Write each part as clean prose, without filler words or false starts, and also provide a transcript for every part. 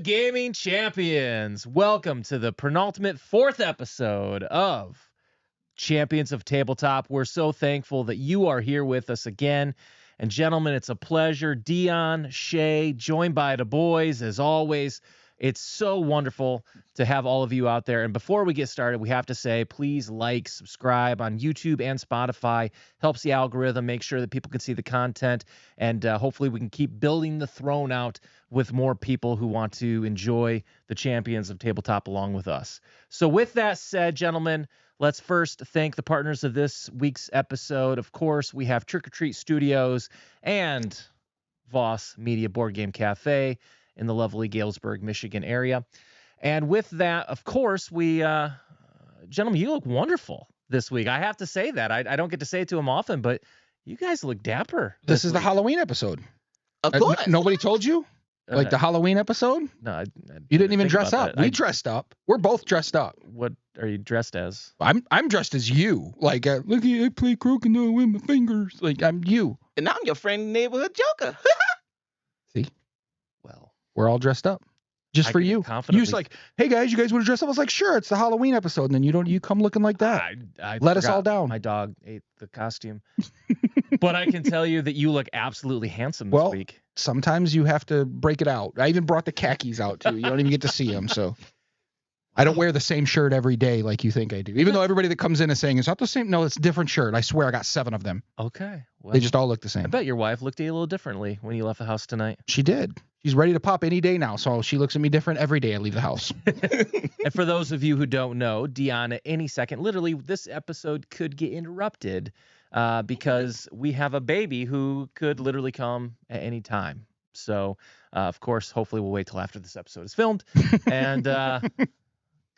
gaming champions. Welcome to the penultimate fourth episode of Champions of Tabletop. We're so thankful that you are here with us again. And gentlemen, it's a pleasure. Dion, Shay, joined by the boys as always. It's so wonderful to have all of you out there. And before we get started, we have to say, please like, subscribe on YouTube and Spotify. Helps the algorithm make sure that people can see the content. And hopefully we can keep building the throne out with more people who want to enjoy the Champions of Tabletop along with us. So with that said, gentlemen, let's first thank the partners of this week's episode. Of course, we have Trick or Treat Studios and Voss Media Board Game Cafe in the lovely Galesburg, Michigan area. And with that, of course, we, gentlemen, you look wonderful this week. I have to say that. I don't get to say it to them often, but you guys look dapper. This is the Halloween episode. Of course. Nobody told you? Like the Halloween episode? No, you didn't even dress up. We dressed up. We're both dressed up. What are you dressed as? I'm dressed as you. Like, look, I play crokinole with my fingers. Like, I'm you. And I'm your friend, neighborhood Joker. See? Well, we're all dressed up. Just for you. You was like, hey guys, you guys want to dress up? I was like, sure, it's the Halloween episode. And then you come looking like that. I let us all down. My dog ate the costume. But I can tell you that you look absolutely handsome this week. Sometimes you have to break it out. I even brought the khakis out too. You don't even get to see them. So I don't wear the same shirt every day like you think I do. Even though everybody that comes in is saying it's not the same. No, it's a different shirt. I swear I got 7 of them. Okay. Well, they just all look the same. I bet your wife looked at you a little differently when you left the house tonight. She did. She's ready to pop any day now. So she looks at me different every day I leave the house. And for those of you who don't know, Dion, at any second, literally this episode could get interrupted because we have a baby who could literally come at any time. So, of course, hopefully we'll wait till after this episode is filmed. And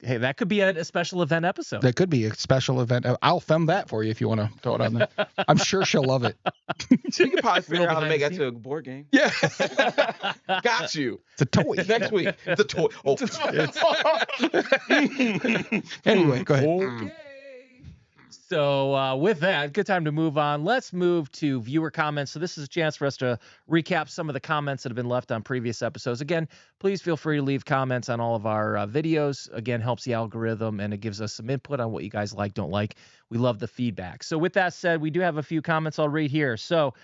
hey, that could be a special event episode. That could be a special event. I'll film that for you if you want to throw it on there. I'm sure she'll love it. You can probably figure out how to make that to a board game. Yeah. Got you. It's a toy. Next week. It's a toy. Oh. Anyway, go ahead. Okay. So with that, good time to move on. Let's move to viewer comments. So this is a chance for us to recap some of the comments that have been left on previous episodes. Again, please feel free to leave comments on all of our videos. Again, helps the algorithm and it gives us some input on what you guys like, don't like. We love the feedback. So with that said, we do have a few comments I'll read here. So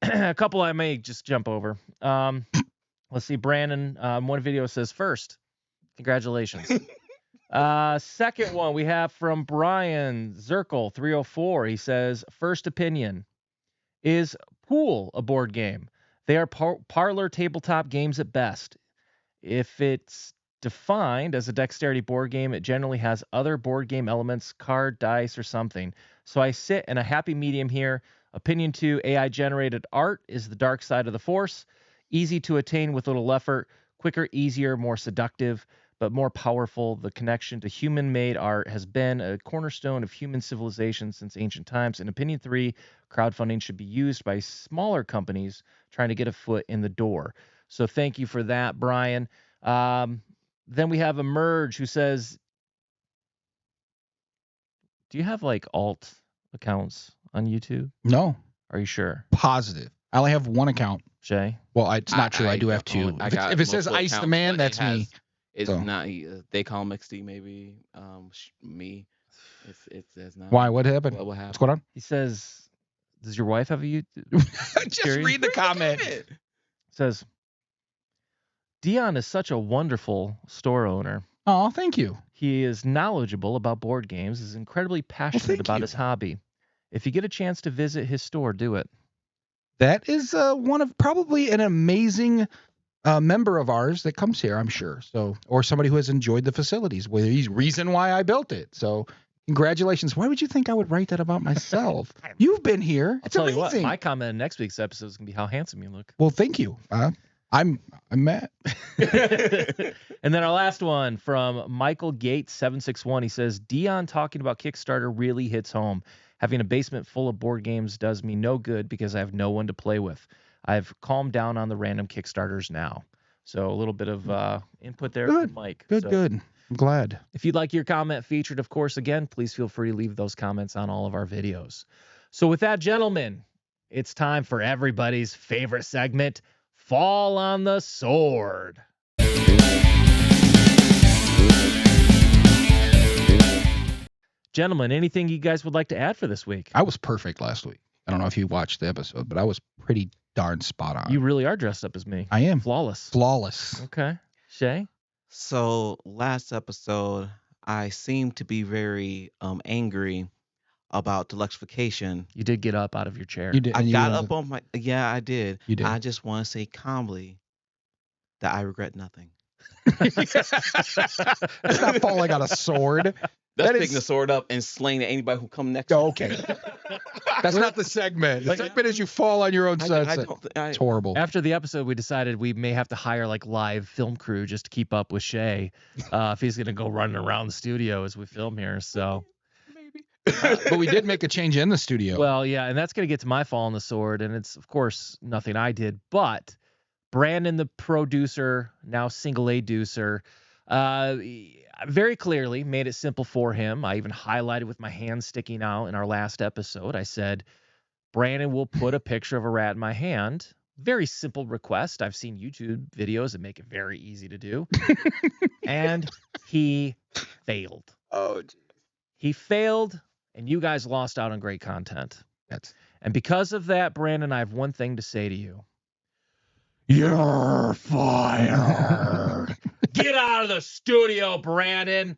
a couple I may just jump over. Let's see. Brandon, one video says, first, congratulations. Second one we have from Brian Zirkle 304. He says, first opinion, is Pool a board game? They are parlor tabletop games at best. If it's defined as a dexterity board game, it generally has other board game elements, card, dice, or something. So I sit in a happy medium here. Opinion 2, AI generated art is the dark side of the force. Easy to attain with little effort, quicker, easier, more seductive, but more powerful. The connection to human-made art has been a cornerstone of human civilization since ancient times. In opinion 3, crowdfunding should be used by smaller companies trying to get a foot in the door. So thank you for that, Brian. Then we have Emerge who says, do you have like alt accounts on YouTube? No. Are you sure? Positive. I only have one account. Shay? Well, it's not true. I do have 2. If it says Ice the Man, that's me. It's not. They call him XD. Maybe me. It's not. Why? What happened? What happened? What's going on? He says, does your wife have a YouTube? Just read the comment. It says, Dion is such a wonderful store owner. Oh, thank you. He is knowledgeable about board games, is incredibly passionate about his hobby. If you get a chance to visit his store, do it. That is one of probably an amazing member of ours that comes here, I'm sure. So, or somebody who has enjoyed the facilities. Well, he's reason why I built it. So, congratulations. Why would you think I would write that about myself? You've been here. It's I'll tell amazing. you what, my comment in next week's episode is gonna be how handsome you look. Well, thank you. I'm Matt. And then our last one from Michael Gates 761. He says, Dion talking about Kickstarter really hits home. Having a basement full of board games does me no good because I have no one to play with. I've calmed down on the random Kickstarters now. So a little bit of input there from Mike. Good. I'm glad. If you'd like your comment featured, of course, again, please feel free to leave those comments on all of our videos. So with that, gentlemen, it's time for everybody's favorite segment, Fall on the Sword. Gentlemen, anything you guys would like to add for this week? I was perfect last week. I don't know if you watched the episode, but I was pretty darn spot on. You really are dressed up as me. I am. Flawless. Flawless. Okay. Shay? So last episode, I seemed to be very angry about deluxification. You did get up out of your chair. You did. I and you got were- up on my I did. You did. I just want to say calmly that I regret nothing. That's not falling on a sword. That's That picking is- the sword up and slaying anybody who come next. Oh, okay. That's not the segment. The segment is you fall on your own I sunset. don't. It's horrible. After the episode, we decided we may have to hire like live film crew just to keep up with Shay if he's going to go running around the studio as we film here. So, But we did make a change in the studio. well, yeah, and that's going to get to my fall on the sword. And it's, of course, nothing I did. But Brandon, the producer, now single A-ducer, very clearly made it simple for him. I even highlighted with my hand sticking out in our last episode. I said, Brandon will put a picture of a rat in my hand. Very simple request. I've seen YouTube videos that make it very easy to do. And he failed. oh, He failed, and you guys lost out on great content. that's And because of that, Brandon, I have one thing to say to you. You're fired. Get out of the studio, Brandon.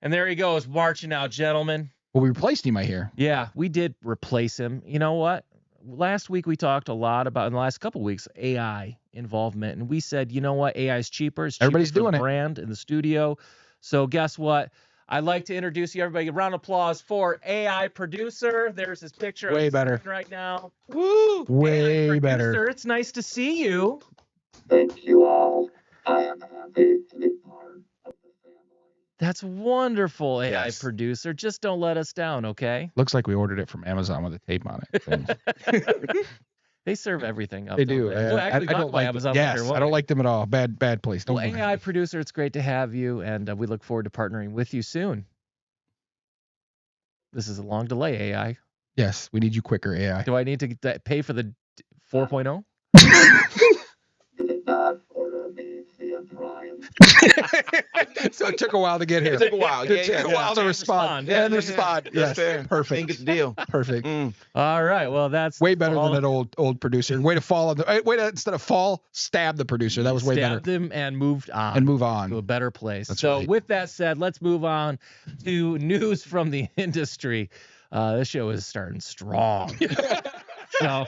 And there he goes, marching out, gentlemen. well, we replaced him, I hear. Yeah, we did replace him. You know what? Last week we talked a lot about, in the last couple of weeks, AI involvement. And we said, you know what? AI is cheaper. It's cheaper Everybody's for the doing it. brand in the studio. So guess what? I'd like to introduce you, everybody. A round of applause for AI producer. There's his picture on Way the better. screen right now. Woo! Way AI better. producer, it's nice to see you. Thank you all. I am happy to be part of the family. That's wonderful, AI Yes. producer. Just don't let us down, okay? Looks like we ordered it from Amazon with a tape on it. They serve everything up. They don't do. We'll actually I talk don't about like Amazon Yes, later, won't I don't we? like them at all. Bad place. Don't Well, worry. AI producer, it's great to have you, and we look forward to partnering with you soon. This is a long delay, AI. Yes, we need you quicker, AI. Do I need to pay for the 4.0? You did not order me to Brian. So it took a while to get here. It took a while. It took a while to And respond. respond. And respond. That's Yes, fair. perfect. Ain't get the deal. Perfect. Mm. All right. Well, that's Way better all than an old producer. Way to fall on the way to instead of fall, stab the producer. That was way better. stabbed him and moved on. And move to a on. better place. That's So right. with that said, let's move on to news from the industry. This show is starting strong. So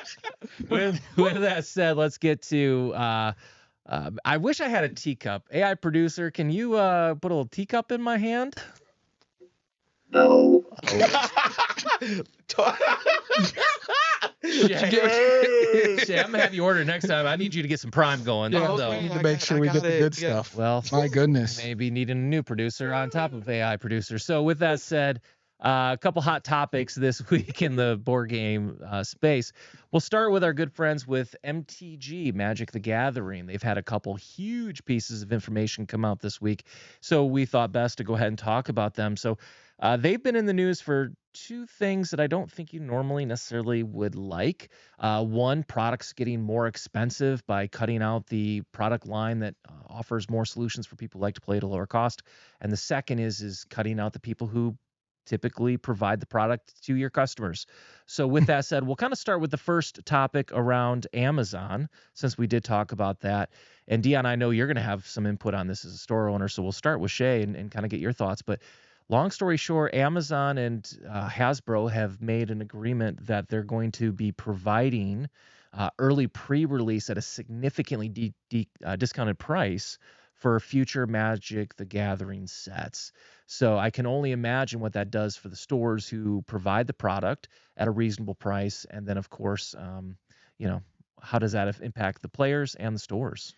with that said, let's get to I wish I had a teacup. AI producer, can you put a little teacup in my hand? No. Shay, I'm gonna have you order next time. I need you to get some Prime going. Yeah, though. we need I to make got- sure I we got get the it. good Yeah. stuff. Well, My goodness. maybe needing a new producer on top of AI producer. So with that said, a couple hot topics this week in the board game space. We'll start with our good friends with MTG, Magic the Gathering. They've had a couple huge pieces of information come out this week, so we thought best to go ahead and talk about them. So they've been in the news for two things that I don't think you normally necessarily would like. One, products getting more expensive by cutting out the product line that offers more solutions for people who like to play at a lower cost. And the second is cutting out the people who typically provide the product to your customers. So with that said, we'll kind of start with the first topic around Amazon, since we did talk about that. And Dion, I know you're going to have some input on this as a store owner, so we'll start with Shay and kind of get your thoughts. But long story short, Amazon and Hasbro have made an agreement that they're going to be providing early pre-release at a significantly discounted price for future Magic the Gathering sets. So I can only imagine what that does for the stores who provide the product at a reasonable price. And then, of course, how does that impact the players and the stores?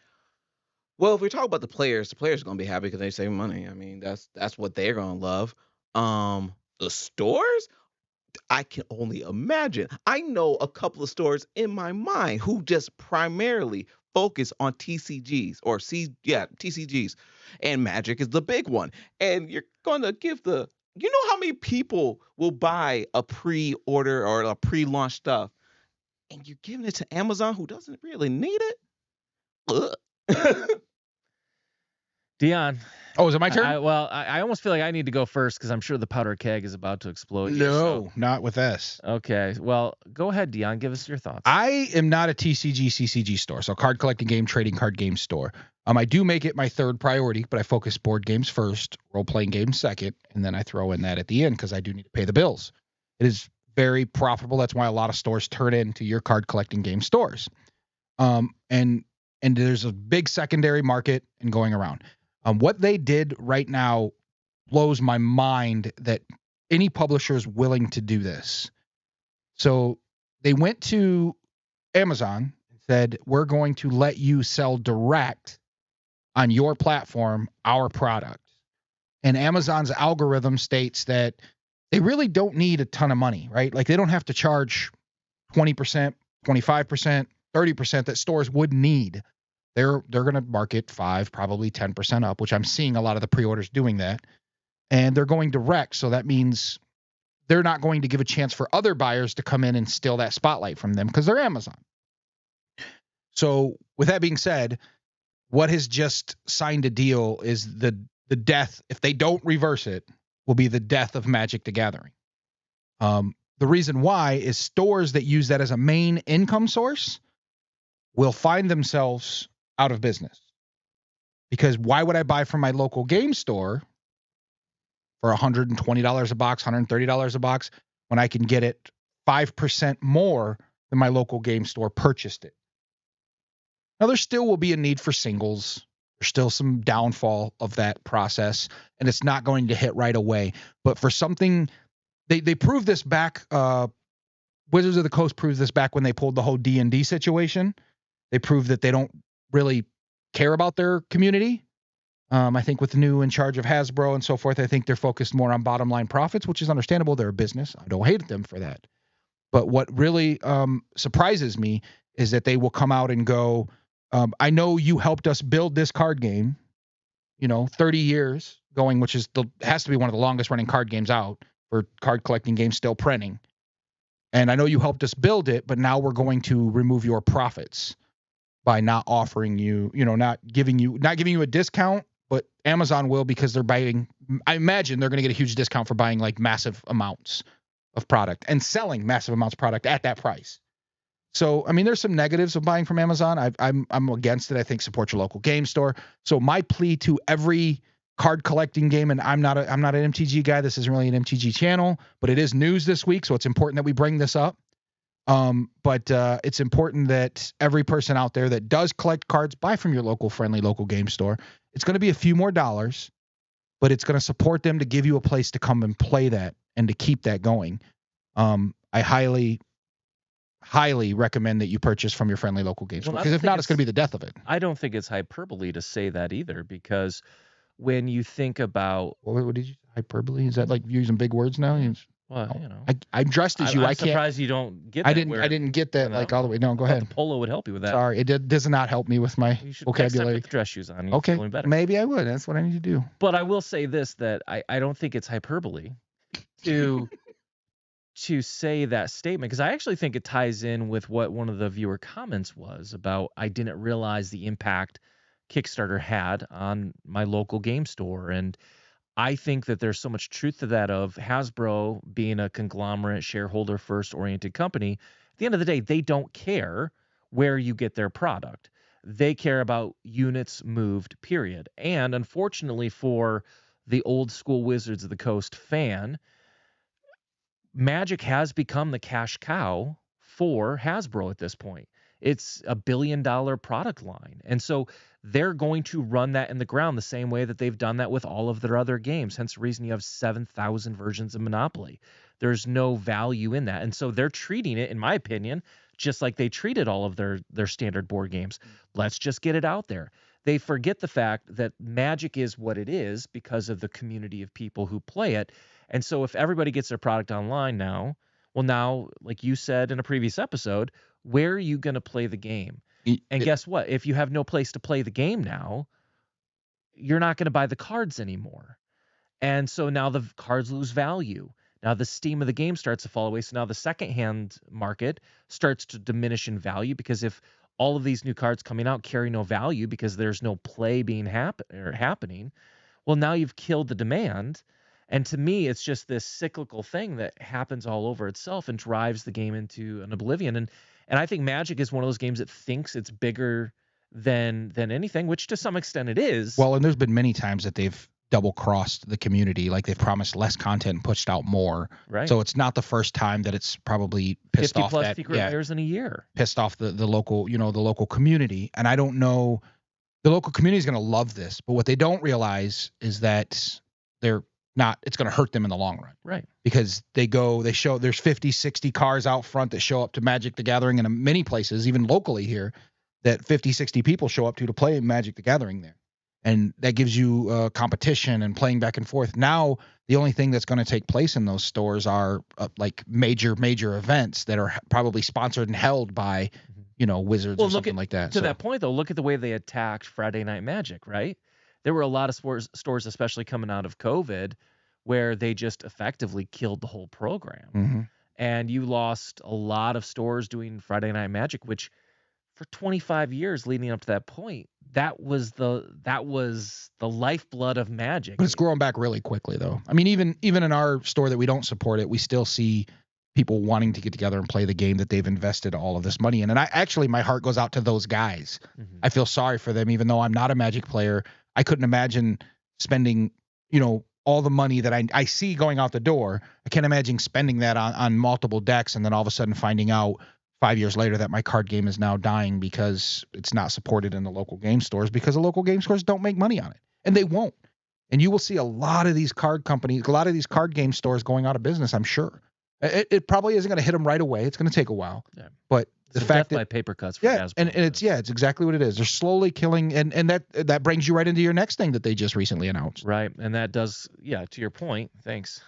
Well, if we talk about the players are going to be happy because they save money. I mean, that's what they're going to love. The stores, I can only imagine. I know a couple of stores in my mind who just primarily focus on TCGs or TCGs, and Magic is the big one. And you're going to give you know how many people will buy a pre-order or a pre-launch stuff, and you're giving it to Amazon who doesn't really need it? Ugh. Dion. Oh, is it my turn? I almost feel like I need to go first because I'm sure the powder keg is about to explode. here, so- No, not with us. Okay. Well, go ahead, Dion. Give us your thoughts. I am not a TCG CCG store, so card collecting game trading card game store. I do make it my third priority, but I focus board games first, role playing games second, and then I throw in that at the end because I do need to pay the bills. It is very profitable. That's why a lot of stores turn into your card collecting game stores. And there's a big secondary market and going around. What they did right now blows my mind that any publisher is willing to do this. So they went to Amazon and said, we're going to let you sell direct on your platform our product. And Amazon's algorithm states that they really don't need a ton of money, right? Like they don't have to charge 20%, 25%, 30% that stores would need. They're going to market 5, probably 10% up, which I'm seeing a lot of the pre-orders doing that. And they're going direct, so that means they're not going to give a chance for other buyers to come in and steal that spotlight from them because they're Amazon. So with that being said, what has just signed a deal is the death, if they don't reverse it, will be the death of Magic the Gathering. The reason why is stores that use that as a main income source will find themselves out of business. Because why would I buy from my local game store for $120 a box, $130 a box, when I can get it 5% more than my local game store purchased it? Now, there still will be a need for singles. There's still some downfall of that process, and it's not going to hit right away. But for something, they proved this back. Wizards of the Coast proved this back when they pulled the whole D&D situation. They proved that they don't really care about their community. I think with the new in charge of Hasbro and so forth, I think they're focused more on bottom line profits, which is understandable. They're a business. I don't hate them for that. But what really surprises me is that they will come out and go, I know you helped us build this card game, 30 years going, which has to be one of the longest running card games out for card collecting games still printing. And I know you helped us build it, but now we're going to remove your profits by not offering you, not giving you a discount, but Amazon will, because they're buying, I imagine they're going to get a huge discount for buying like massive amounts of product and selling massive amounts of product at that price. So, I mean, there's some negatives of buying from Amazon. I'm against it. I think support your local game store. So my plea to every card collecting game, and I'm not an MTG guy. This isn't really an MTG channel, but it is news this week, so it's important that we bring this up. But it's important that every person out there that does collect cards, buy from your local game store. It's going to be a few more dollars, but it's going to support them to give you a place to come and play that and to keep that going. I highly recommend that you purchase from your friendly local game store, because if not, it's going to be the death of it. I don't think it's hyperbole to say that either, because when you think about what did you hyperbole? Is that like using big words now? Well, I'm dressed as you. I'm surprised you don't get that. I didn't get that like all the way. No, go ahead. The polo would help you with that. Sorry, it does not help me with my vocabulary. Put the dress shoes on. Okay, maybe I would. That's what I need to do. But I will say this, that I don't think it's hyperbole to say that statement, because I actually think it ties in with what one of the viewer comments was about. I didn't realize the impact Kickstarter had on my local game store, and I think that there's so much truth to that, of Hasbro being a conglomerate, shareholder first oriented company. At the end of the day, they don't care where you get their product. They care about units moved, period. And unfortunately for the old school Wizards of the Coast fan, Magic has become the cash cow for Hasbro at this point. It's a $1 billion product line. And so they're going to run that in the ground the same way that they've done that with all of their other games. Hence the reason you have 7,000 versions of Monopoly. There's no value in that. And so they're treating it, in my opinion, just like they treated all of their standard board games. Let's just get it out there. They forget the fact that Magic is what it is because of the community of people who play it. And so if everybody gets their product online now, like you said in a previous episode, where are you going to play the game? And guess what? If you have no place to play the game now, you're not going to buy the cards anymore. And so now the cards lose value. Now the steam of the game starts to fall away. So now the secondhand market starts to diminish in value, because if all of these new cards coming out carry no value because there's no play being happening. Well, now you've killed the demand. And to me, it's just this cyclical thing that happens all over itself and drives the game into an oblivion. And I think Magic is one of those games that thinks it's bigger than anything, which to some extent it is. Well, and there's been many times that they've double crossed the community, like they've promised less content and pushed out more. Right. So it's not the first time that it's probably pissed 50 off plus that secret layers in a year. pissed off the local, the local community. And I don't know, the local community is going to love this, but what they don't realize is that it's going to hurt them in the long run. Right. Because there's 50, 60 cars out front that show up to Magic the Gathering, and in many places, even locally here, that 50, 60 people show up to play Magic the Gathering there. And that gives you competition and playing back and forth. Now, the only thing that's going to take place in those stores are like major events that are probably sponsored and held by, Wizards or something like that. To that point, though, look at the way they attacked Friday Night Magic, right? There were a lot of stores, especially coming out of COVID, where they just effectively killed the whole program. Mm-hmm. And you lost a lot of stores doing Friday Night Magic, which for 25 years leading up to that point, that was the lifeblood of Magic. But it's growing back really quickly, though. I mean, even in our store that we don't support it, we still see people wanting to get together and play the game that they've invested all of this money in. And my heart goes out to those guys. Mm-hmm. I feel sorry for them, even though I'm not a Magic player. I couldn't imagine spending, all the money that I see going out the door. I can't imagine spending that on multiple decks and then all of a sudden finding out 5 years later that my card game is now dying because it's not supported in the local game stores, because the local game stores don't make money on it, and they won't. And you will see a lot of these card companies, a lot of these card game stores going out of business, I'm sure. It probably isn't going to hit them right away. It's going to take a while. Yeah. But the fact that by paper cuts for Hasbro. And it's exactly what it is. They're slowly killing, and that brings you right into your next thing that they just recently announced. Right. And that does, to your point. Thanks.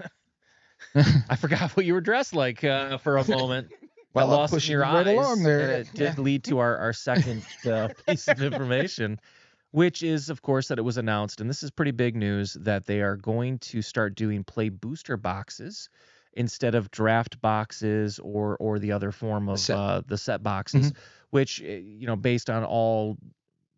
I forgot what you were dressed like for a moment. Well, I lost in your eyes. Along there. And it did lead to our second piece of information, which is, of course, that it was announced, and this is pretty big news, that they are going to start doing play booster boxes instead of draft boxes or the other form of the set boxes, which, based on all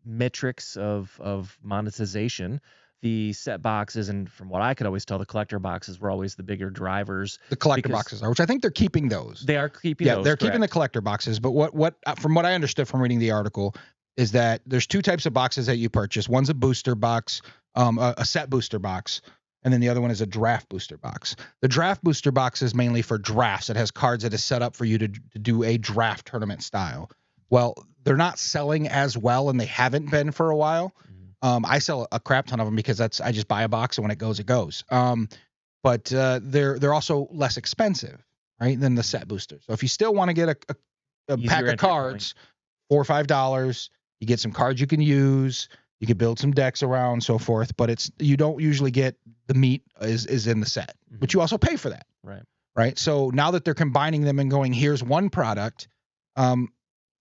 metrics of monetization, the set boxes, and from what I could always tell, the collector boxes were always the bigger drivers. The collector boxes are, which I think they're keeping those. They are keeping those. Yeah, they're keeping the collector boxes. But what from what I understood from reading the article is that there's two types of boxes that you purchase. One's a booster box, a set booster box, and then the other one is a draft booster box. The draft booster box is mainly for drafts. It has cards that is set up for you to do a draft tournament style. Well, they're not selling as well, and they haven't been for a while. I sell a crap ton of them because I just buy a box, and when it goes, it goes. But they're also less expensive, right, than the set boosters. So if you still want to get a pack of cards, $4 or $5, you get some cards you can use. You can build some decks around, so forth. But you don't usually get the meat is in the set, but you also pay for that, right? So now that they're combining them and going, here's one product.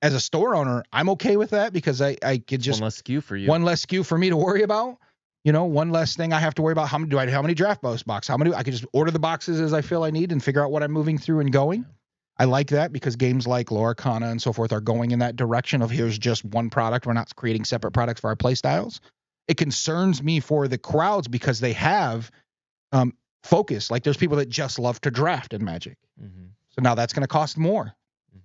As a store owner, I'm okay with that because I could just one less SKU for you. One less SKU for me to worry about. One less thing I have to worry about. How many draft box? I could just order the boxes as I feel I need and figure out what I'm moving through and going. I like that because games like Lorcana and so forth are going in that direction of here's just one product. We're not creating separate products for our play styles. It concerns me for the crowds because they have focus. Like there's people that just love to draft in Magic. So now that's going to cost more.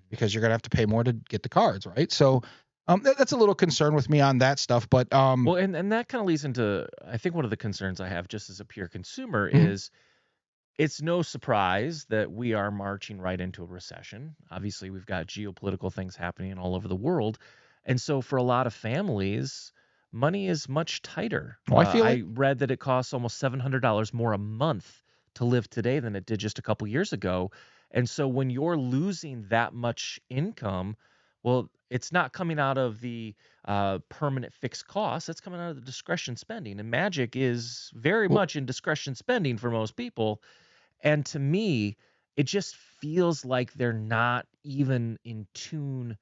Because you're going to have to pay more to get the cards, right? So that's a little concern with me on that stuff. But well, and that kind of leads into, I think one of the concerns I have just as a pure consumer is it's no surprise that we are marching right into a recession. Obviously, we've got geopolitical things happening all over the world. And so for a lot of families, money is much tighter. I read that it costs almost $700 more a month to live today than it did just a couple years ago. And so when you're losing that much income, well, it's not coming out of the permanent fixed costs. It's coming out of the discretion spending. And Magic is very much in discretion spending for most people. And to me, it just feels like they're not even in tune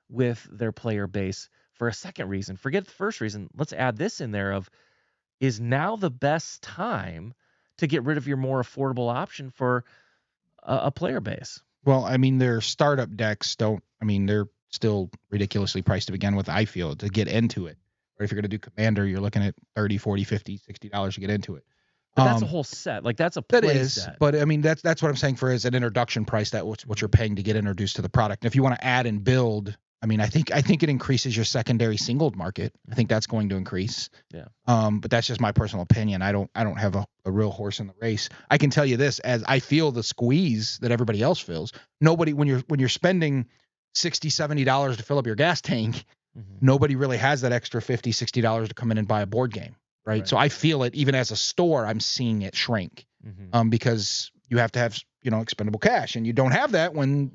with their player base for a second reason. Forget the first reason. Let's add this in there of, is now the best time to get rid of your more affordable option for a player base? Well, I mean, their startup decks they're still ridiculously priced to begin with, I feel, to get into it. Or if you're going to do Commander, you're looking at $30, $40, $50, $60 to get into it. But that's a whole set. Like that's a That play is, set. but I mean that's what I'm saying for as an introduction price. That what you're paying to get introduced to the product. And if you want to add and build, I mean, I think it increases your secondary singled market. I think that's going to increase. Yeah. But that's just my personal opinion. I don't have a real horse in the race. I can tell you this, as I feel the squeeze that everybody else feels. Nobody, when you're spending $60, $70 to fill up your gas tank, nobody really has that extra $50, $60 to come in and buy a board game. Right. So I feel it even as a store, I'm seeing it shrink because you have to have, expendable cash, and you don't have that when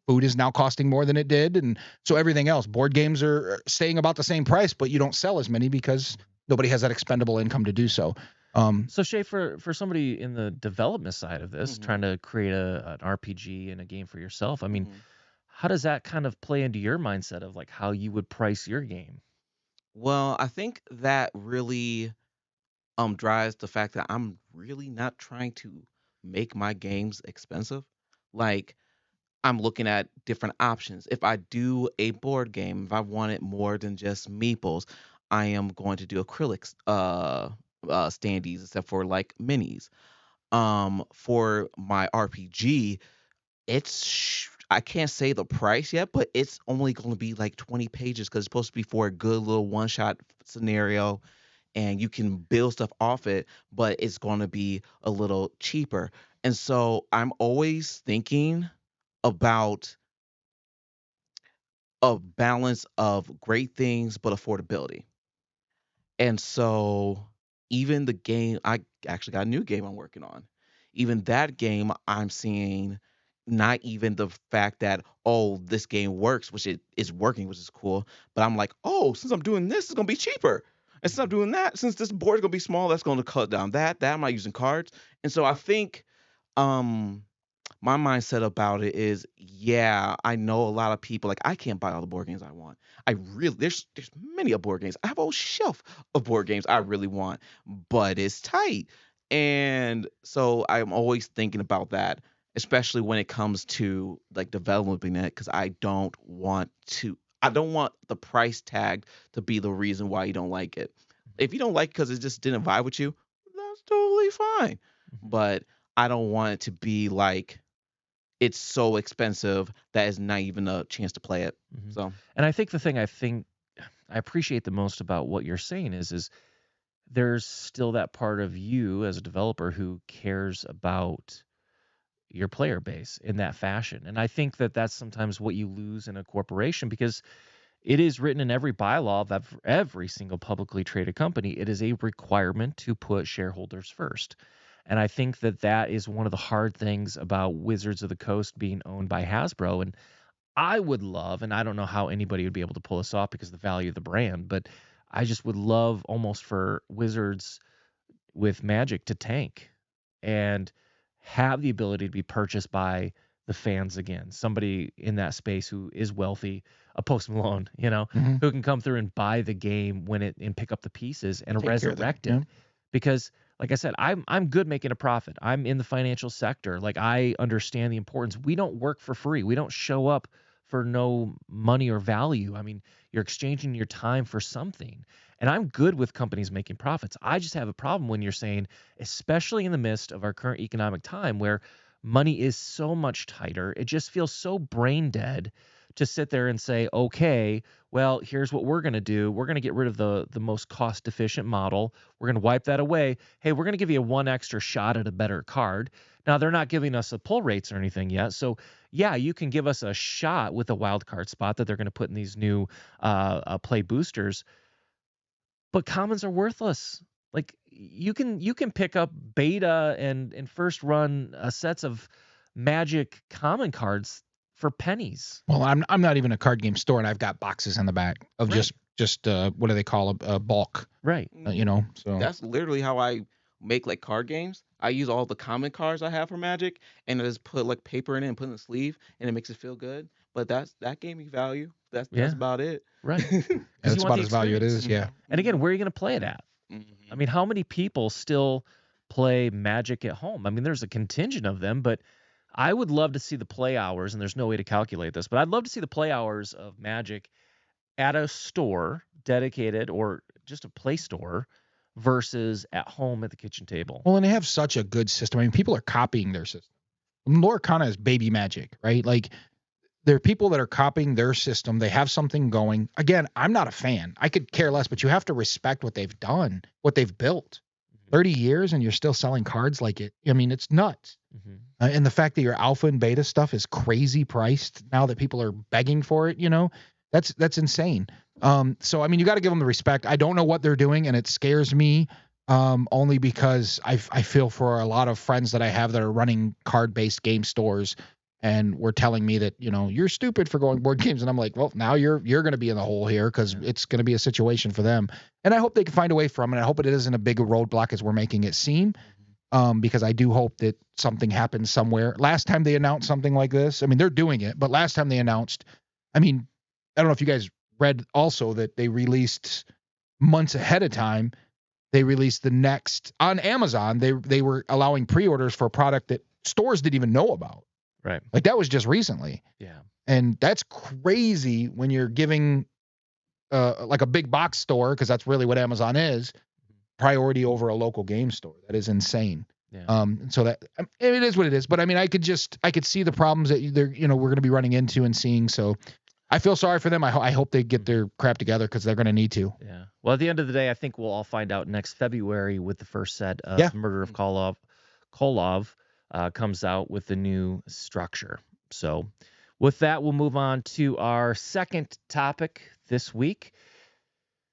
food is now costing more than it did. And so everything else, board games are staying about the same price, but you don't sell as many because nobody has that expendable income to do so. So Shay, for somebody in the development side of this, trying to create an RPG and a game for yourself, I mean, how does that kind of play into your mindset of like how you would price your game? Well, I think that really drives the fact that I'm really not trying to make my games expensive. Like I'm looking at different options. If I do a board game, if I want it more than just meeples, I am going to do acrylics standees except for like minis. For my RPG, I can't say the price yet, but it's only going to be like 20 pages because it's supposed to be for a good little one-shot scenario, and you can build stuff off it, but it's going to be a little cheaper. And so I'm always thinking about a balance of great things but affordability. And so even the game, I actually got a new game I'm working on. Even that game, I'm seeing not even the fact that, oh, this game works, which it is working, which is cool. But I'm like, oh, since I'm doing this, it's going to be cheaper. And since I'm doing that, since this board is going to be small, that's going to cut down that. I'm not using cards. And so I think my mindset about it is, yeah, I know a lot of people, like I can't buy all the board games I want. There's many of board games. I have a whole shelf of board games I really want, but it's tight. And so I'm always thinking about that, especially when it comes to like developing it, because I don't want the price tag to be the reason why you don't like it. If you don't like it because it just didn't vibe with you, that's totally fine. But I don't want it to be like it's so expensive that it's not even a chance to play it. So, and I think the thing I appreciate the most about what you're saying is there's still that part of you as a developer who cares about your player base in that fashion. And I think that that's sometimes what you lose in a corporation, because it is written in every bylaw of every single publicly traded company. It is a requirement to put shareholders first. And I think that that is one of the hard things about Wizards of the Coast being owned by Hasbro. And I would love, and I don't know how anybody would be able to pull this off because of the value of the brand, but I just would love almost for Wizards with Magic to tank and have the ability to be purchased by the fans again. Somebody in that space who is wealthy, a Post Malone, who can come through and buy the game and pick up the pieces and resurrect it. Because like I said, I'm good making a profit. I'm in the financial sector. Like I understand the importance. We don't work for free. We don't show up for no money or value. I mean, you're exchanging your time for something. And I'm good with companies making profits. I just have a problem when you're saying, especially in the midst of our current economic time where money is so much tighter, it just feels so brain dead to sit there and say, okay, well, here's what we're going to do. We're going to get rid of the most cost efficient model. We're going to wipe that away. Hey, we're going to give you one extra shot at a better card. Now, they're not giving us the pull rates or anything yet. So, yeah, you can give us a shot with a wild card spot that they're going to put in these new play boosters. But commons are worthless. Like you can pick up beta and first run sets of Magic common cards for pennies. Well, I'm not even a card game store, and I've got boxes in the back of just what do they call a bulk, right? So that's literally how I make like card games. I use all the common cards I have for Magic, and I just put like paper in it and put in the sleeve, and it makes it feel good. But that gave me value. That's about it. Right. That's about as value it is. Yeah. And again, where are you going to play it at? I mean, how many people still play Magic at home? I mean, there's a contingent of them, but I would love to see the play hours, and there's no way to calculate this, but I'd love to see the play hours of Magic at a store dedicated or just a play store versus at home at the kitchen table. Well, and they have such a good system. I mean, people are copying their system. Lorcana is baby Magic, right? Like, there are people that are copying their system. They have something going. Again, I'm not a fan. I could care less, but you have to respect what they've done, what they've built. 30 years and you're still selling cards like it. I mean, it's nuts. And the fact that your alpha and beta stuff is crazy priced now that people are begging for it, that's insane. So, I mean, you got to give them the respect. I don't know what they're doing, and it scares me only because I feel for a lot of friends that I have that are running card-based game stores and were telling me that, you're stupid for going board games. And I'm like, well, now you're going to be in the hole here because it's going to be a situation for them. And I hope they can find a way from it. I hope it isn't a big roadblock as we're making it seem, because I do hope that something happens somewhere. Last time they announced something like this, I mean, they're doing it, but last time they announced, I mean, I don't know if you guys read also that they released months ahead of time. They released the next on Amazon. They were allowing pre-orders for a product that stores didn't even know about. Right. Like, that was just recently. Yeah. And that's crazy when you're giving like a big box store, because that's really what Amazon is, priority over a local game store. That is insane. Yeah. So that it is what it is. But I mean, I could see the problems that we're going to be running into and seeing. So I feel sorry for them. I hope they get their crap together because they're going to need to. Yeah. Well, at the end of the day, I think we'll all find out next February with the first set of Murder of Kolov comes out with the new structure. So with that, we'll move on to our second topic this week.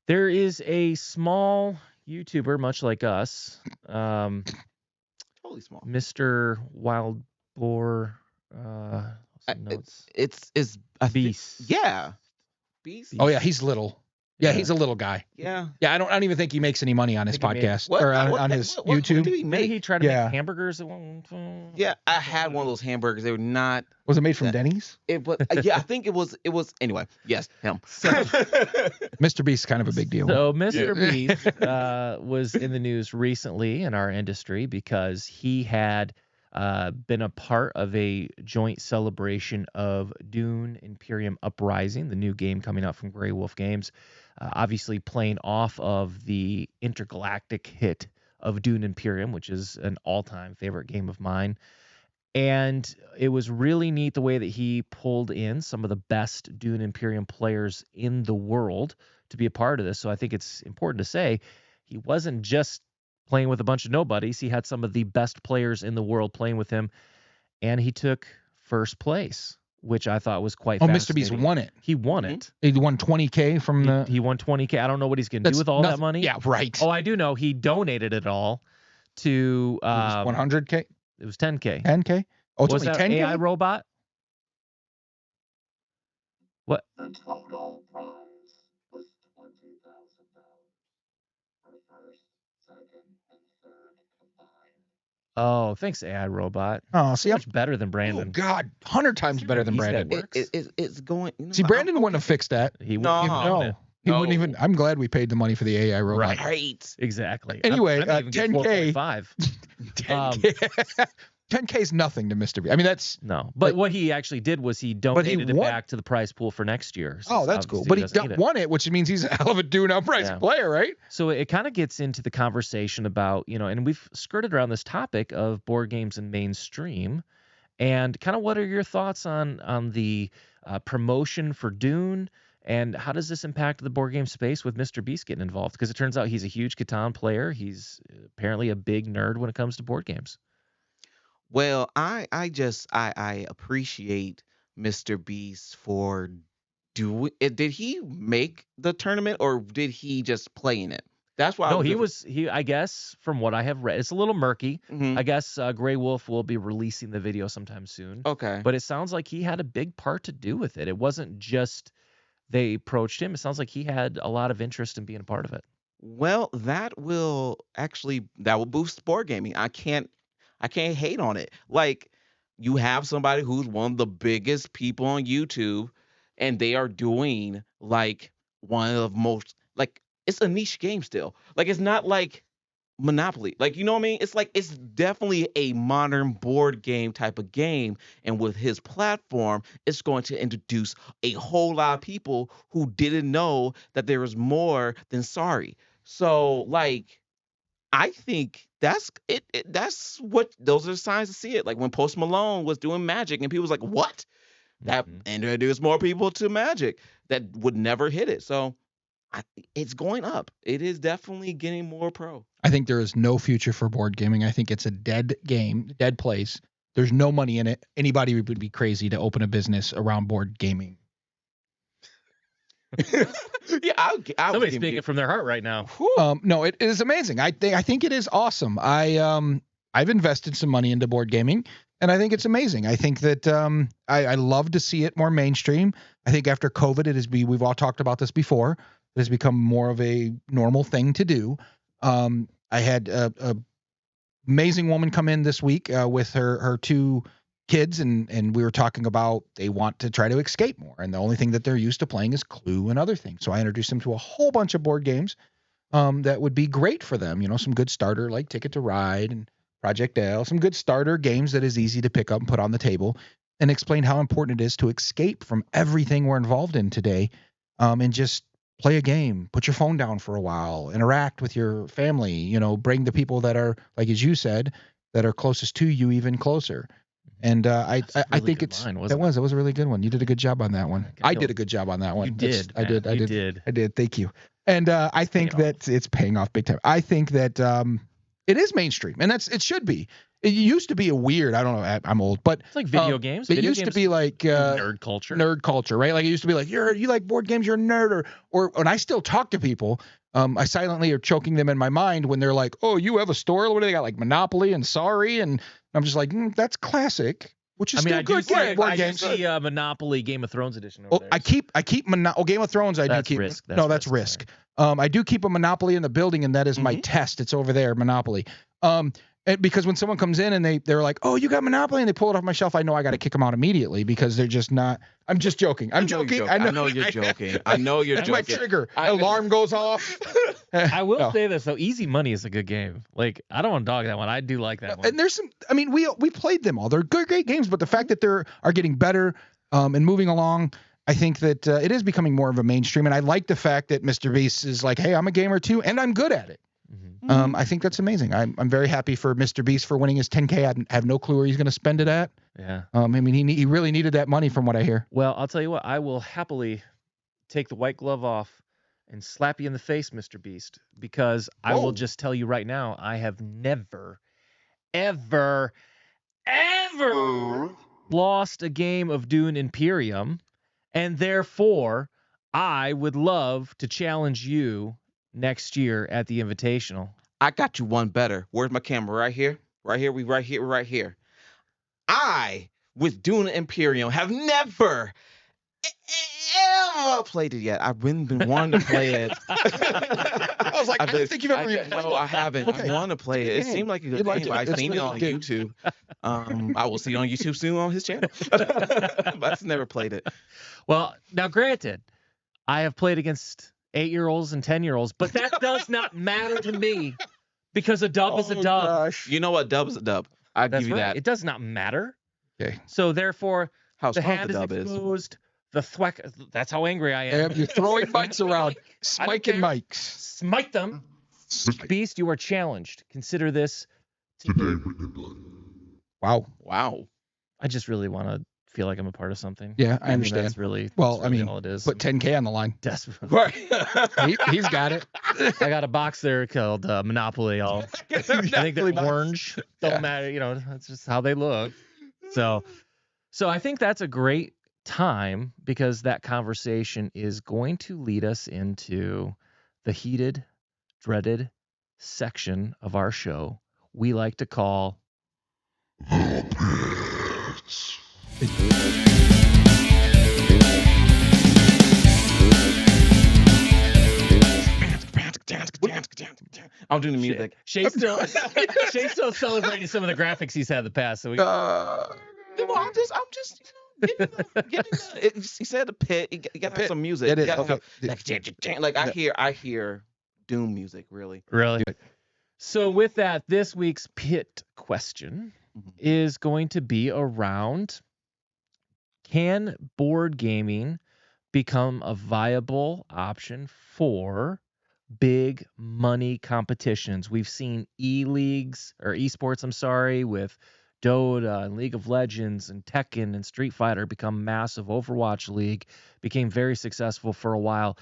There is a small YouTuber, much like us, Totally small. Mr. Wild Boar. It's Beast. Yeah. Beast. Oh yeah, he's little. Yeah, he's a little guy. Yeah. Yeah, I don't even think he makes any money on his podcast What- or what- on his what YouTube. did he Maybe make? he tried to Yeah. make hamburgers at one time. Yeah, I had one of those hamburgers. They were not. Was it made from Yeah. Denny's? It was. Yeah, I think it was. Anyway. Yes, him. Mr. Beast's kind of a big deal. So Mr. Beast was in the news recently in our industry because he had been a part of a joint celebration of Dune Imperium Uprising, the new game coming out from Grey Wolf Games, obviously playing off of the intergalactic hit of Dune Imperium, which is an all-time favorite game of mine. And it was really neat the way that he pulled in some of the best Dune Imperium players in the world to be a part of this. So I think it's important to say he wasn't just playing with a bunch of nobodies. He had some of the best players in the world playing with him, and he took first place, which I thought was quite Mr. Beast fascinating. won it. He won it. He won $20K from the. He won $20K. I don't know what he's going to do That's with all that nothing- money. Yeah, right. Oh, I do know he donated it all to It was 100K, it was 10K. 10K. Oh, it's Was only that 10K. AI robot? What? The total prize was $20,000 for first, second, and third combined. Oh, thanks, AI robot. Oh, see, I'm. Much better than Oh Brandon. God, 100 times See, better than he's that Brandon. works. It's going. See, Brandon wouldn't have fixed that. He No. wouldn't even own it. He No. wouldn't even. I'm glad we paid the money for the AI robot. Right. Exactly. Anyway, I didn't even get 10K. 4.5. 10K. 10K is nothing to Mr. Beast. I mean, that's. No, but Like- what he actually did was he he donated it won- back to the prize pool for next year. since Oh, that's cool. obviously But he he doesn't need it. won it, which means he's a hell of a Dune Uprising Yeah. player, right? So it kind of gets into the conversation about, and we've skirted around this topic of board games and mainstream, and kind of what are your thoughts on the promotion for Dune, and how does this impact the board game space with Mr. Beast getting involved? Because it turns out he's a huge Catan player. He's apparently a big nerd when it comes to board games. Well, I appreciate Mr. Beast for doing it. Did he make the tournament or did he just play in it? That's why. No, I guess from what I have read, it's a little murky. Mhm. I guess Grey Wolf will be releasing the video sometime soon. Okay. But it sounds like he had a big part to do with it. It wasn't just they approached him. It sounds like he had a lot of interest in being a part of it. Well, that will boost board gaming. I can't hate on it. Like, you have somebody who's one of the biggest people on YouTube, and they are doing like one of the most, like, it's a niche game still. Like, it's not like Monopoly. Like, you know what I mean? It's like it's definitely a modern board game type of game. And with his platform, it's going to introduce a whole lot of people who didn't know that there was more than Sorry. So, like, I think that's that's what those are the signs to see it. Like when Post Malone was doing Magic and people was like, "What?" That introduced more people to Magic that would never hit it. So it's going up. It is definitely getting more pro. I think there is no future for board gaming. I think it's a dead game, dead place. There's no money in it. Anybody would be crazy to open a business around board gaming. Yeah, Somebody's speaking from their heart right now. No, it is amazing. I think it is awesome. I've invested some money into board gaming, and I think it's amazing. I think that I love to see it more mainstream. I think after COVID, we've all talked about this before. It has become more of a normal thing to do. I had a amazing woman come in this week with her two kids, and we were talking about they want to try to escape more, and the only thing that they're used to playing is Clue and other things. So I introduced them to a whole bunch of board games that would be great for them. You know, some good starter like Ticket to Ride and Project L, some good starter games that is easy to pick up and put on the table, and explain how important it is to escape from everything we're involved in today, and just play a game, put your phone down for a while, interact with your family, you know, bring the people that are, like as you said, that are closest to you even closer. And I think it was a really good one. You did a good job on that one. I did a good job on that one. You did. I did. Thank you. And I think that it's paying off big time. I think that it is mainstream, and it should be. It used to be a weird, I don't know, I'm old, but it's like video games. It used to be like nerd culture, right? Like it used to be like you like board games, you're a nerd, or and I still talk to people. I silently are choking them in my mind when they're like, "Oh, you have a store? What do they got? Like Monopoly and Sorry?" And I'm just like, that's classic, which is still good. I do see Monopoly Game of Thrones edition over there. I keep Game of Thrones. I do keep. Risk. That's Risk. I do keep a Monopoly in the building, and that is my test. It's over there, Monopoly. And because when someone comes in and they're like, "Oh, you got Monopoly," and they pull it off my shelf, I know I got to kick them out immediately because they're just not. I'm just joking. I'm joking. I know you're joking. I know you're joking. My trigger. Alarm goes off. I will say this though: Easy Money is a good game. Like I don't want to dog that one. I do like that one. And there's some. I mean, we played them all. They're great games, but the fact that they are getting better and moving along, I think that it is becoming more of a mainstream. And I like the fact that Mr. Beast is like, "Hey, I'm a gamer too, and I'm good at it." I think that's amazing. I'm very happy for Mr. Beast for winning his 10K. I have no clue where he's going to spend it at. Yeah. I mean, he really needed that money from what I hear. Well, I'll tell you what. I will happily take the white glove off and slap you in the face, Mr. Beast, because I will just tell you right now, I have never, ever lost a game of Dune Imperium, and therefore I would love to challenge you next year at the Invitational. I got you one better. Where's my camera? Right here. Right here. Right here. I, with Dune Imperium, have never ever played it yet. I've been wanting to play it. I was like, I don't think you've ever even played it. No, I haven't. Okay. I want to play it. It seemed like a good game. I've seen it on YouTube. I will see it on YouTube soon on his channel. But I've never played it. Well, now granted, I have played against 8-year-olds and 10-year-olds, but that does not matter to me because a dub is a dub. Gosh. You know what? Dub is a dub. I give you that. It does not matter. Okay. So therefore, How the strong hand the is dub exposed. The thwack. That's how angry I am. You're throwing mics around. Smiking mics. Smite them. Beast, you are challenged. Consider this. Wow. I just really want to feel like I'm a part of something. Yeah, I understand. That's really all it is. Put 10K on the line. Desperately. He's got it. I got a box there called Monopoly. I think they're orange. Don't matter. You know, that's just how they look. So I think that's a great time because that conversation is going to lead us into the heated, dreaded section of our show we like to call I'm doing the music. Shay's still celebrating some of the graphics he's had in the past. So I'm just he said the pit. You gotta have some music. Okay. Like I hear Doom music, really. Really? So with that, this week's pit question Mhm. is going to be around, can board gaming become a viable option for big money competitions? We've seen e-leagues or esports, I'm sorry, with Dota and League of Legends and Tekken and Street Fighter become massive. Overwatch League became very successful for a while.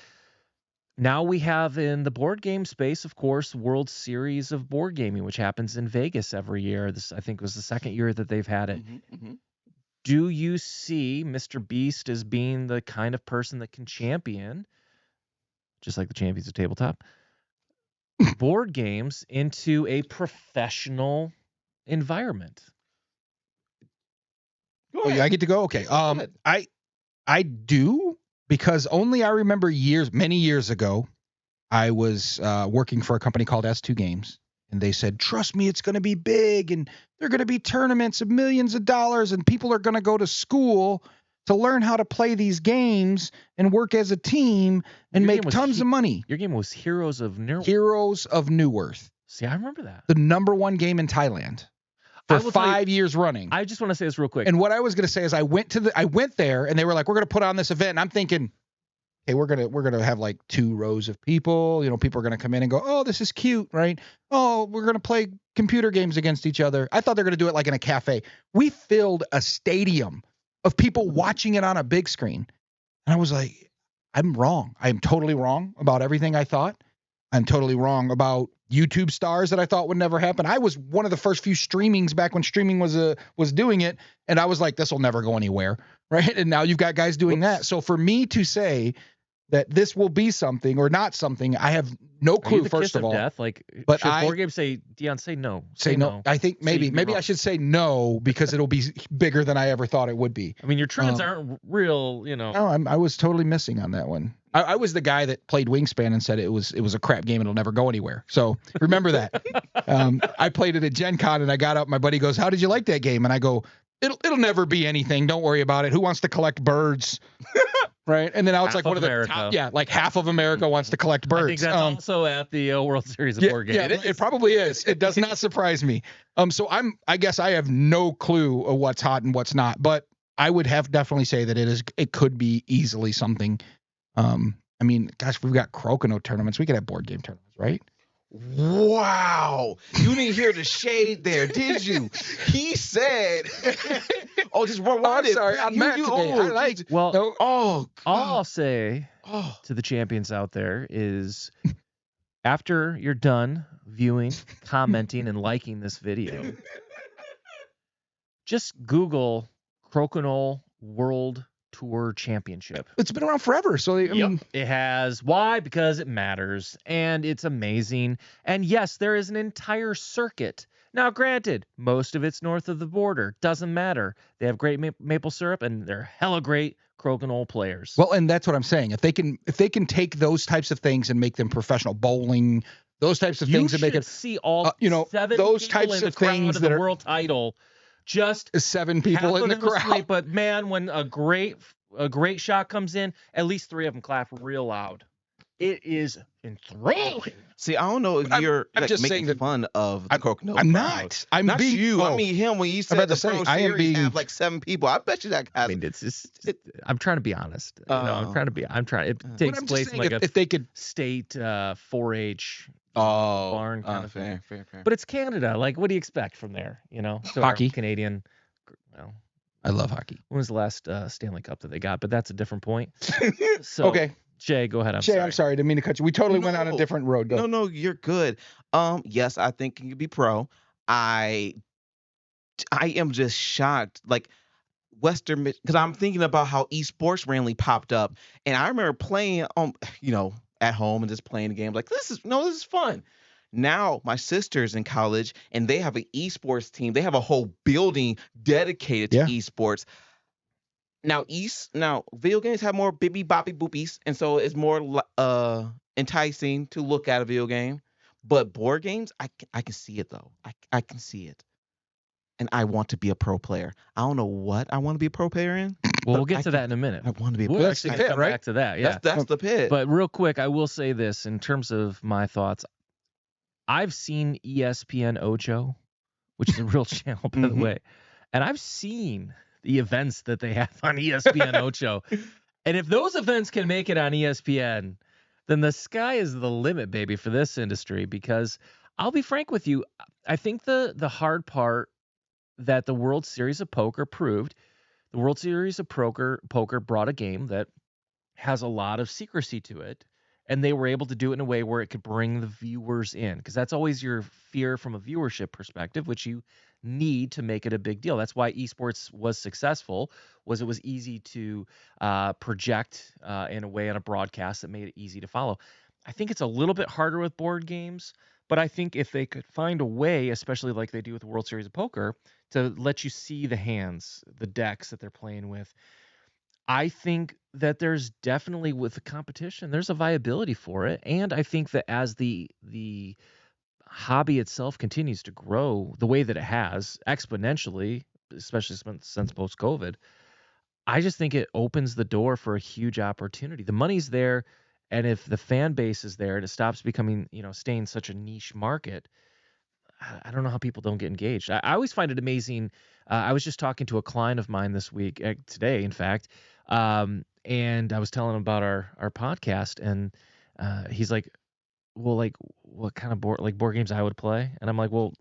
Now we have in the board game space, of course, World Series of Board Gaming, which happens in Vegas every year. This, I think, was the second year that they've had it. Mhm, mhm. Do you see Mr. Beast as being the kind of person that can champion, just like the champions of tabletop, board games into a professional environment? Go Oh, yeah, I ahead. get to go. Okay. Yeah, go ahead. I do, because only I remember many years ago, I was working for a company called S2 Games, and they said, "Trust me, it's going to be big, and there are going to be tournaments of millions of dollars, and people are going to go to school to learn how to play these games and work as a team and Your make game was tons of money." Your game was Heroes of New. Heroes of New Earth, See, I remember that. the #1 game in Thailand I for will tell you- 5 years running. I just want to say this real quick. And what I was going to say is I went there, and they were like, "We're going to put on this event." And I'm thinking, hey, we're gonna have like 2 rows of people. People are gonna come in and go, "Oh, this is cute, right? Oh, we're gonna play computer games against each other." I thought they're gonna do it like in a cafe. We filled a stadium of people watching it on a big screen, and I was like, "I'm wrong. I am totally wrong about everything I thought. I'm totally wrong about YouTube stars that I thought would never happen." I was one of the first few streamings back when streaming was doing it, and I was like, "This will never go anywhere," right? And now you've got guys doing that. So for me to say that this will be something or not something, I have no Are you clue. the First kiss of all, death? Like, But should I- board games say, Dion, say no. say no. I think So maybe you'd be I wrong. should say no, because it'll be bigger than I ever thought it would be. I mean, your trends Um, aren't real, No, I was totally missing on that one. I was the guy that played Wingspan and said it was a crap game. It'll never go anywhere. So remember that. I played it at Gen Con, and I got up. My buddy goes, "How did you like that game?" And I go, "It'll never be anything. Don't worry about it. Who wants to collect birds?" Right. And then now it's Half like one of of the America. top, like half of America wants to collect birds. I think that's also at the World Series of Board Games. Yeah, it probably is. It does not surprise me. So I guess I have no clue of what's hot and what's not, but I would definitely say that it could be easily something. I mean, gosh, we've got Crocono tournaments. We could have board game tournaments, right? Wow. You didn't hear the shade there, did you? He said, "Oh, just rewind I'm it. sorry, I'm mad today. I like- Well, No, Oh, all I'll say oh. to the champions out there is after you're done viewing, commenting, and liking this video, just Google Crokinole World Tour Championship. it's been around forever. So I mean, It has. Why? Because it matters and it's amazing. And yes, there is an entire circuit. Now, granted, most of it's north of the border. Doesn't matter. They have great maple syrup and they're hella great Crokinole players. well, and that's what I'm saying. If they can take those types of things and make them professional, bowling, those types of you things, and make should it see all those 7 people types in the of crowd things of that the are world title. Just 7 people half in the of them asleep, crowd. but man, when a great shot comes in, at least 3 of them clap real loud. It is enthralling. See, I don't know if I'm- you're I'm like, just making saying that fun of the Crokinole I'm crowd. not. I'm Not being you. I oh, mean him when you about said the to say, Pro I am Series being- have like 7 people. I bet you that I has. mean, I'm trying to be honest. You know, I'm Oh. trying to be. It but takes I'm just place in saying like if they could. state 4-H, Oh, barn kind of fair. but it's Canada. Like, what do you expect from there? You know, so our Hockey. Canadian. Well, I love hockey. when was the last Stanley Cup that they got? But that's a different point. So, Okay, Jay, go ahead. Shay, I'm sorry. Didn't mean to cut you. We totally went on a No. different road. Though. No, you're good. Yes, I think you could be pro. I am just shocked. Like Western, because I'm thinking about how esports randomly popped up, and I remember playing at home and just playing the game. Like this is fun. Now my sister's in college and they have an esports team. They have a whole building dedicated to Yeah. esports. Now video games have more bibby boppy boopies, and so it's more enticing to look at a video game. But board games, I can see it though. I can see it, and I want to be a pro player. I don't know what I want to be a pro player in. Well, we'll but get I to that in a minute. I want to be a pro. We'll That's the actually pit, come right? back to that. Yeah. That's the pit. But real quick, I will say this in terms of my thoughts. I've seen ESPN Ocho, which is a real channel, by the Mhm. way, and I've seen the events that they have on ESPN Ocho. And if those events can make it on ESPN, then the sky is the limit, baby, for this industry. Because I'll be frank with you, I think the hard part that the World Series of Poker proved, the World Series of Poker brought a game that has a lot of secrecy to it, and they were able to do it in a way where it could bring the viewers in, because that's always your fear from a viewership perspective, which you need to make it a big deal. That's why esports was successful, was it was easy to project in a way on a broadcast that made it easy to follow. I think it's a little bit harder with board games, but I think if they could find a way, especially like they do with the World Series of Poker, to let you see the hands, the decks that they're playing with, I think that there's definitely, with the competition, there's a viability for it. And I think that as the hobby itself continues to grow the way that it has exponentially, especially since post-COVID, I just think it opens the door for a huge opportunity. The money's there, and if the fan base is there and it stops becoming, staying such a niche market, I don't know how people don't get engaged. I always find it amazing. I was just talking to a client of mine this week, today, in fact, and I was telling him about our podcast, and he's like, "Well, like, what kind of board games I would play?" And I'm like, "Well,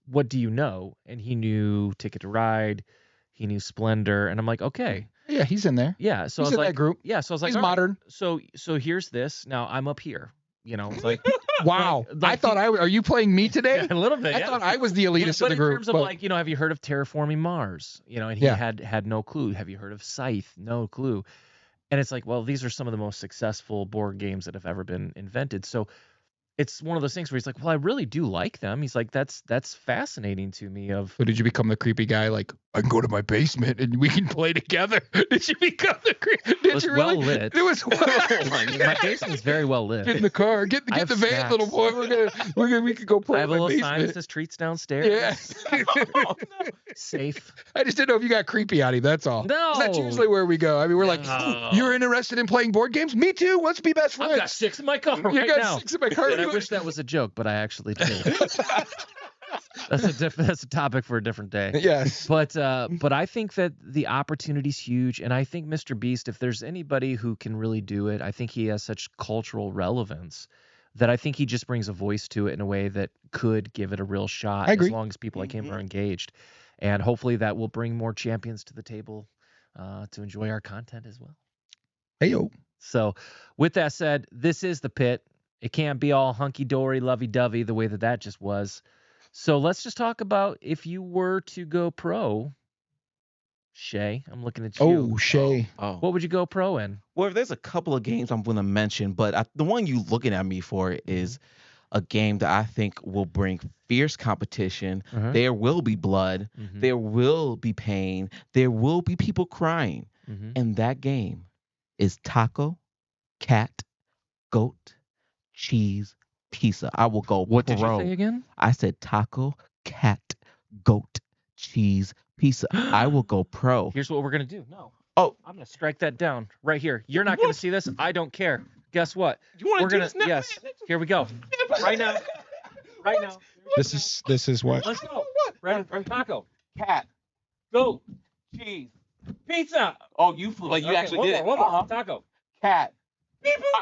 what do you know?" And he knew Ticket to Ride, he knew Splendor, and I'm like, "Okay, Yeah, he's in there. yeah." So He's I was in like, that group. "Yeah." So I was like, He's "All right, modern. so here's this. Now I'm up here." It's like Wow. like I thought are you playing me today? a little bit. I Yeah. thought I was the elitist But of the in group. terms of but- have you heard of Terraforming Mars? And he Yeah. had no clue. Have you heard of Scythe? No clue. And it's like, well, these are some of the most successful board games that have ever been invented. So it's one of those things where he's like, well, I really do like them. He's like, that's fascinating to me. Of So did you become the creepy guy? Like, I can go to my basement and we can play together. Did you become the creepy? Did was you really? well lit. It was my basement's very well Get in lit. the car. Get I the have van, snacks. little boy. We could go play I have a in my little sign that basement. says treats downstairs. Yeah. Safe. I just didn't know if you got creepy on him. That's all. 'Cause that's No. usually where we go. I mean, we're like, No. you're interested in playing board games? Me too. Let's be best friends. I've got 6 in my car You right got now. 6 in my car. And I wish that was a joke, but I actually do. That's a topic for a different day. Yes. But I think that the opportunity's huge, and I think Mr. Beast, if there's anybody who can really do it, I think he has such cultural relevance that I think he just brings a voice to it in a way that could give it a real shot, I agree. as long as people like him are engaged. And hopefully that will bring more champions to the table to enjoy our content as well. Hey, yo. So with that said, this is the pit. It can't be all hunky-dory, lovey-dovey the way that just was. So let's just talk about if you were to go pro, Shay, I'm looking at you. Oh, Shay. Oh. What would you go pro in? Well, there's a couple of games I'm going to mention, but the one you looking at me for is a game that I think will bring fierce competition. Uh-huh. There will be blood. Mhm. There will be pain. There will be people crying. Mhm. And that game is taco, cat, goat, cheese, pizza. I will go What did you pro. say again? I said taco, cat, goat, cheese, pizza. I will go pro. Here's what we're going to do. No. Oh. I'm going to strike that down right here. You're not going to see this. I don't care. Guess what? You want We're to do gonna this now? yes. Here we go. Right now. Right now. This is what? Let's go. Ready? Taco. Cat, Go. cheese. Pizza. Oh, you like you Okay, actually one did more, it. one more. Uh-huh. Taco. Cat.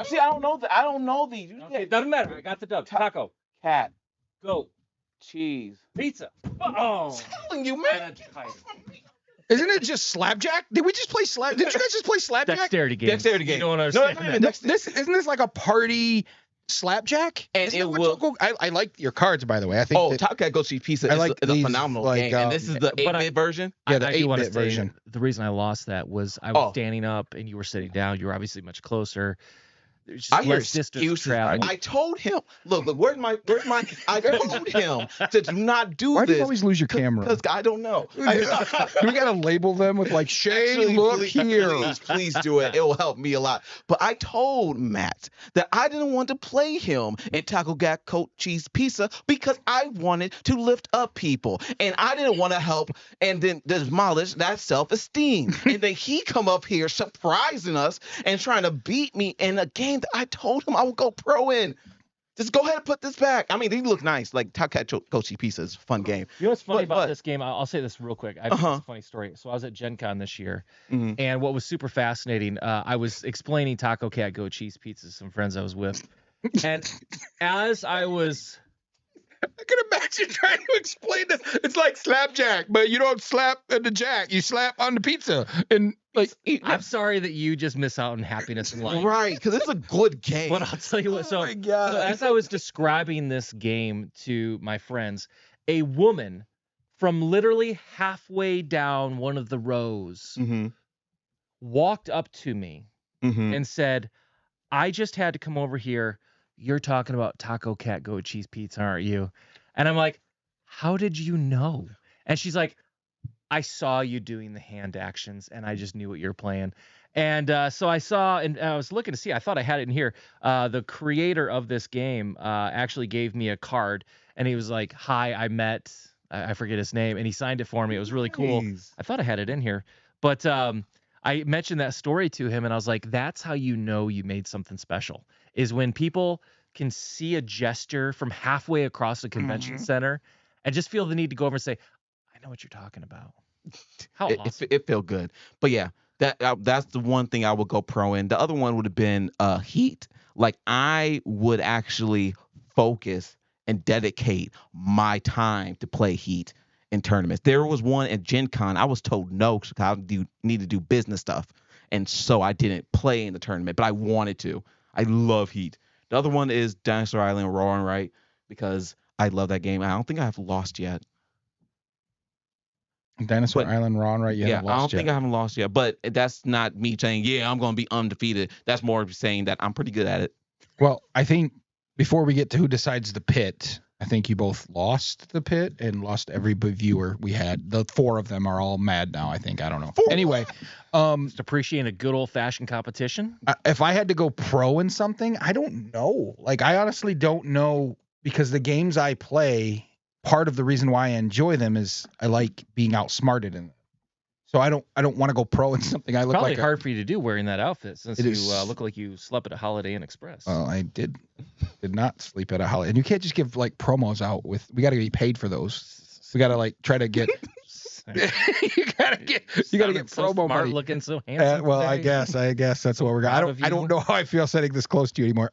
See, I don't know I don't know these. You Okay, said doesn't matter. I got the dub. Taco. cat, Go. cheese. Pizza. Oh. Telling you, man. And a tight. Isn't it just slapjack? Did we just play slap? Did you guys just play slapjack? Dexterity game. Dexterity game. You don't No, understand not that. even No, this isn't this like a party slapjack? And Isn't it that what will- Togo- I like your cards, by the way. I think. Oh, that, Top Cat Goat Cheese Pizza I is, like is a these, phenomenal like, game. And this is the but 8-bit version. Yeah, the I do want to 8-bit say version. the reason I lost that was I was Oh. standing up and you were sitting down. You were obviously much closer. There's just I hear less distance excuses. travel. I told him, look, where's my I told him to do not do Why do this. you always lose your camera? Because I don't know. Do we gotta label them with like Shay? Actually, Look please, here. please do it. It will help me a lot. But I told Matt that I didn't want to play him in Taco Gat Coat Cheese Pizza because I wanted to lift up people. And I didn't want to help and then demolish that self-esteem. And then he come up here surprising us and trying to beat me in a game that I told him I would go pro in. Just go ahead and put this back. I mean, they look nice. Like Taco Cat Go Cheap Pizza is a fun game. You know what's funny But- about this game? I'll say this real quick. I think it's a funny story. So I was at Gen Con this year, Mhm. and what was super fascinating, I was explaining Taco Cat Go Cheese Pizza to some friends I was with, and as I was, I can imagine trying to explain this. It's like slapjack, but you don't slap on the jack. You slap on the pizza. And like, I'm sorry that you just miss out on happiness in life. Right, because it's a good game. But I'll tell you what. oh my So God. as I was describing this game to my friends, a woman from literally halfway down one of the rows Mm-hmm. walked up to me Mm-hmm. and said, I just had to come over here. You're talking about Taco Cat Go Cheese Pizza, aren't you? And I'm like, how did you know? And she's like, I saw you doing the hand actions and I just knew what you're playing. And so I saw, and I was looking to see, I thought I had it in here. The creator of this game actually gave me a card and he was like, hi, I met, I forget his name, and he signed it for me. It was really cool. I thought I had it in here, but I mentioned that story to him and I was like, that's how you know you made something special, is when people can see a gesture from halfway across the convention center and just feel the need to go over and say, I know what you're talking about. How awesome. It felt good. But yeah, that's the one thing I would go pro in. The other one would have been Heat. Like I would actually focus and dedicate my time to play Heat in tournaments. There was one at Gen Con. I was told no because I need to do business stuff. And so I didn't play in the tournament, but I wanted to. I love Heat. The other one is Dinosaur Island Roaring Right, because I love that game. I don't think I have lost yet. Dinosaur But- Island, Ron, right? You Yeah, haven't I don't lost think yet. I haven't lost yet. But that's not me saying, yeah, I'm going to be undefeated. That's more saying that I'm pretty good at it. Well, I think before we get to who decides the pit, I think you both lost the pit and lost every viewer we had. The four of them are all mad now, I think. I don't know. Anyway, Just appreciating a good old fashioned competition. if I had to go pro in something, I don't know. Like, I honestly don't know, because the games I play, part of the reason why I enjoy them is I like being outsmarted in them. So I don't want to go pro in something. I look Probably like hard for you to do wearing that outfit since It you is. look like you slept at a Holiday Inn Express. Well, I did not sleep at a holiday, and you can't just give like promos out with. We got to be paid for those. We got to like try to get. you gotta get Sounded so promo smart money. looking so handsome. Well, today. I guess that's what we're going. Proud of I don't you. know how I feel sitting this close to you anymore.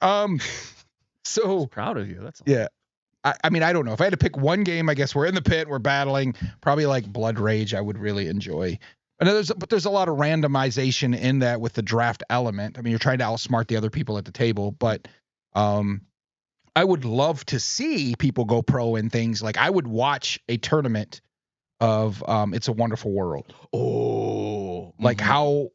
So Proud of you. That's all. yeah. I mean, I don't know. If I had to pick one game, I guess we're in the pit, we're battling. Probably like Blood Rage, I would really enjoy. And there's a lot of randomization in that with the draft element. I mean, you're trying to outsmart the other people at the table, but I would love to see people go pro in things. Like I would watch a tournament of It's a Wonderful World. Oh. Like how,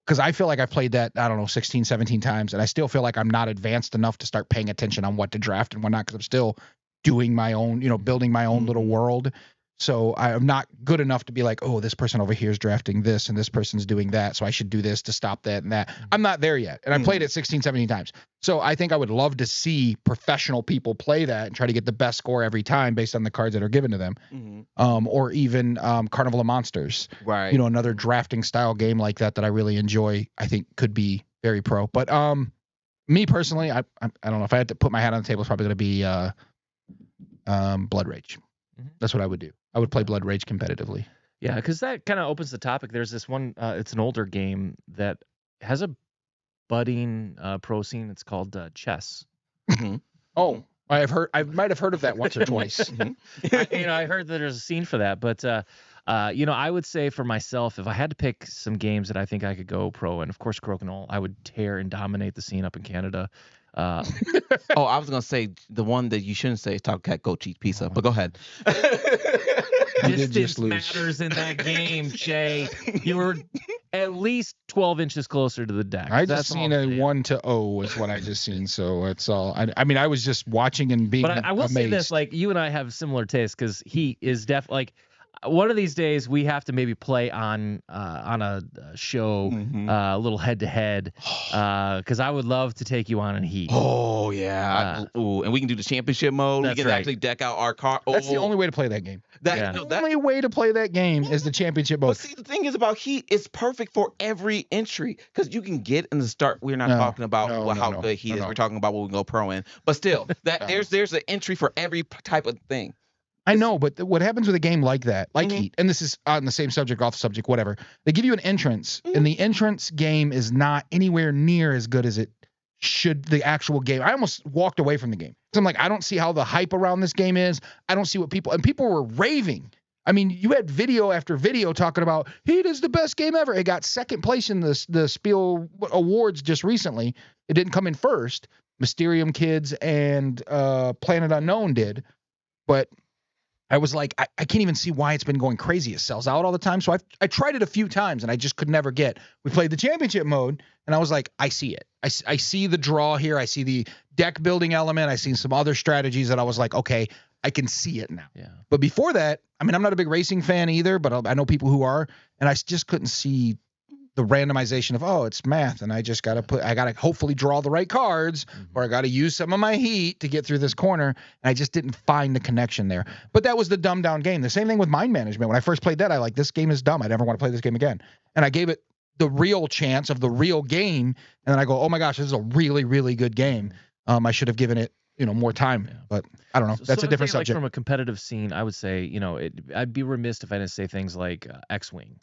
because I feel like I've played that, I don't know, 16, 17 times, and I still feel like I'm not advanced enough to start paying attention on what to draft and whatnot, because I'm still doing my own, building my own little world. So I'm not good enough to be like, oh, this person over here is drafting this and this person's doing that, so I should do this to stop that and that. I'm not there yet. And I played it 16, 17 times. So I think I would love to see professional people play that and try to get the best score every time based on the cards that are given to them. Or even Carnival of Monsters. Right. Another drafting style game like that I really enjoy, I think could be very pro. But me personally, I don't know, if I had to put my hat on the table, it's probably going to be Blood Rage. That's what I would do. I would play Blood Rage competitively. Yeah, because that kind of opens the topic. There's this one, it's an older game that has a budding pro scene. It's called chess. Oh, I might have heard of that once or twice. I heard that there's a scene for that, but I would say for myself, if I had to pick some games that I think I could go pro, and of course Crokinole, I would tear and dominate the scene up in Canada. Oh, I was gonna say the one that you shouldn't say is Taco Cat Go Cheap Pizza, but go ahead. You did just Distance lose. matters in that game, Jay. You were at least 12 inches closer to the deck. I That's just all seen I'm a saying. 1-0 is what I just seen. So it's all. I mean, I was just watching and being But I will say amazed. this: like you and I have similar tastes, because he is definitely like one of these days we have to maybe play on a show, Mhm. a little head to head, because I would love to take you on in Heat. Oh yeah. Ooh, and we can do the championship mode. We That's can right. actually deck out our car. That's the Oh, only way to play that game. that, Yeah. no, The that, only way to play that game is the championship but mode. see, the thing is about Heat, it's perfect for every entry because you can get in the start. We're not No, talking about no, how no, good Heat is. no. We're talking about what we can go pro in. But still, that No. there's an entry for every type of thing. I know, but what happens with a game like that, like Mhm. Heat, and this is on the same subject, off subject, whatever. They give you an entrance, and the entrance game is not anywhere near as good as it should. The actual game, I almost walked away from the game. So I'm like, I don't see how the hype around this game is. I don't see what people were raving. I mean, you had video after video talking about Heat is the best game ever. It got second place in the Spiel Awards just recently. It didn't come in first. Mysterium Kids and Planet Unknown did, but I was like, I can't even see why it's been going crazy. It sells out all the time. So I tried it a few times and I just could never get. We played the championship mode and I was like, I see it. I see the draw here. I see the deck building element. I see some other strategies that I was like, okay, I can see it now. Yeah. But before that, I mean, I'm not a big racing fan either, but I know people who are, and I just couldn't see the randomization of, oh, it's math, and I just got to hopefully draw the right cards, or I got to use some of my heat to get through this corner, and I just didn't find the connection there. But that was the dumbed down game. The same thing with mind management. When I first played that, I like, this game is dumb. I never want to play this game again. And I gave it the real chance of the real game, and then I go, oh my gosh, this is a really, really good game. I should have given it, more time, but I don't know. That's So a different I'd say, subject. Like from a competitive scene, I would say, I'd be remiss if I didn't say things like X-Wing,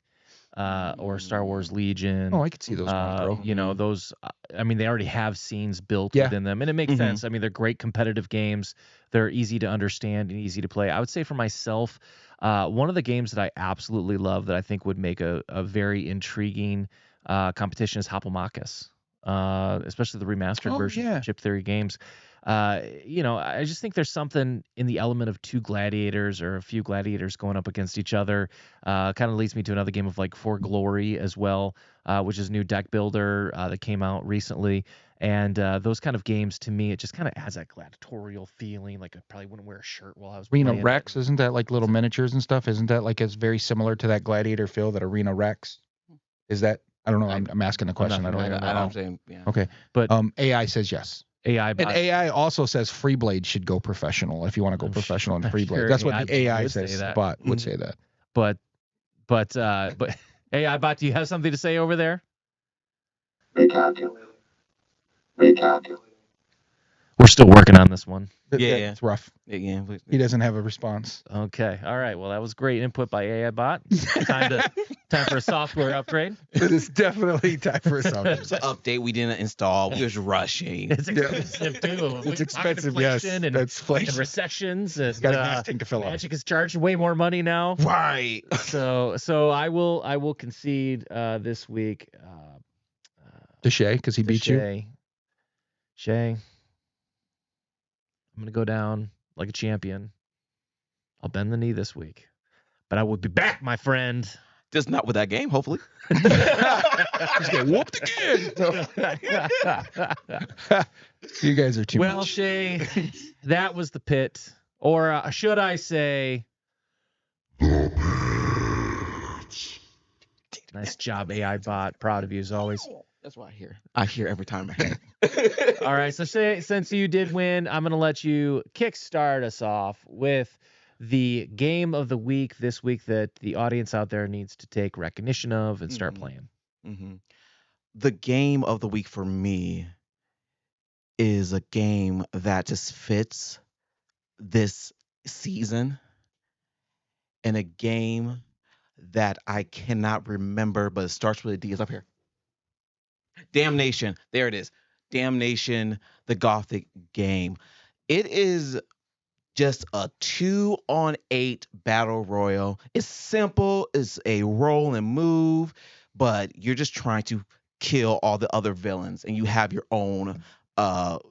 or Star Wars Legion. Oh, I could see those going pro. Those. I mean, they already have scenes built Yeah. within them, and it makes Mhm. sense. I mean, they're great competitive games. They're easy to understand and easy to play. I would say for myself, one of the games that I absolutely love that I think would make a very intriguing competition is Hopalmachus, especially the remastered version yeah. of Chip Theory games. I just think there's something in the element of two gladiators or a few gladiators going up against each other. Kind of leads me to another game of like For Glory as well, which is a new deck builder that came out recently. And those kind of games, to me, it just kind of adds that gladiatorial feeling. Like I probably wouldn't wear a shirt while I was Arena playing Rex, it. isn't that like little miniatures and stuff? Isn't that like it's very similar to that gladiator feel that Arena Rex? Is that? I don't know. I'm asking the question. I not don't familiar even with know. I'm saying, yeah. Okay. But AI says yes. AI, And AI also says Freeblade should go professional if you want to go I'm professional in sure Freeblade. That's what AI the AI would say says. that. Bot would say that. but AI bot, do you have something to say over there? Recalculating. Recalculating. We're still working on this one. Yeah. It's rough. Yeah, please. He doesn't have a response. Okay. All right. Well, that was great input by AI bot. Time for a software upgrade. It is definitely time for a It's an update we didn't install. We was rushing. It's expensive too. It's expensive, yes. And, That's and inflation. recessions and Got a gas tank to fill up. Magic is charging way more money now. Right. So I will concede this week. To Shay, because he beat you. Shay, I'm gonna go down like a champion. I'll bend the knee this week, but I will be back, my friend. Just not with that game, hopefully. He's get whooped again. You guys are too Well, much. Shay, that was the pit, or should I say? Nice job, AI bot. Proud of you as always. That's what I hear. I hear every time. All right, so Shay, since you did win, I'm going to let you kickstart us off with the game of the week this week that the audience out there needs to take recognition of and start Mhm. playing. Mm-hmm. The game of the week for me is a game that just fits this season, and a game that I cannot remember, but it starts with a D. It's up here. Damnation. There it is. Damnation, the Gothic game. It is just a 2-on-8 battle royal. It's simple. It's a roll and move, but you're just trying to kill all the other villains, and you have your own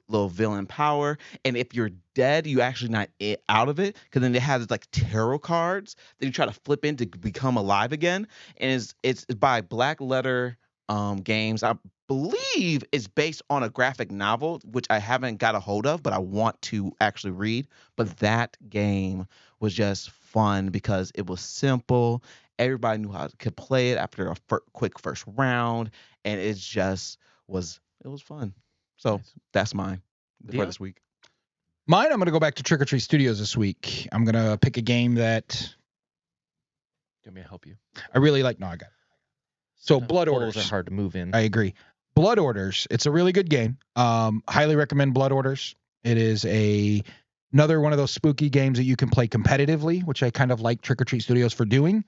little villain power. And if you're dead, you actually not out of it, because then they have like tarot cards that you try to flip in to become alive again. And it's by Black Letter games. I believe it's based on a graphic novel, which I haven't got a hold of, but I want to actually read. But that game was just fun because it was simple. Everybody knew how to play it after a quick first round, and it just was fun. So Nice. that's mine for Dion? this week. Mine, I'm going to go back to Trick or Treat Studios this week. I'm going to pick a game that Do you want me to help you? I really like. No, I got it. So Sometimes Blood polls Orders. are hard to move in. I agree. Blood Orders. It's a really good game. Highly recommend Blood Orders. It is another one of those spooky games that you can play competitively, which I kind of like Trick or Treat Studios for doing.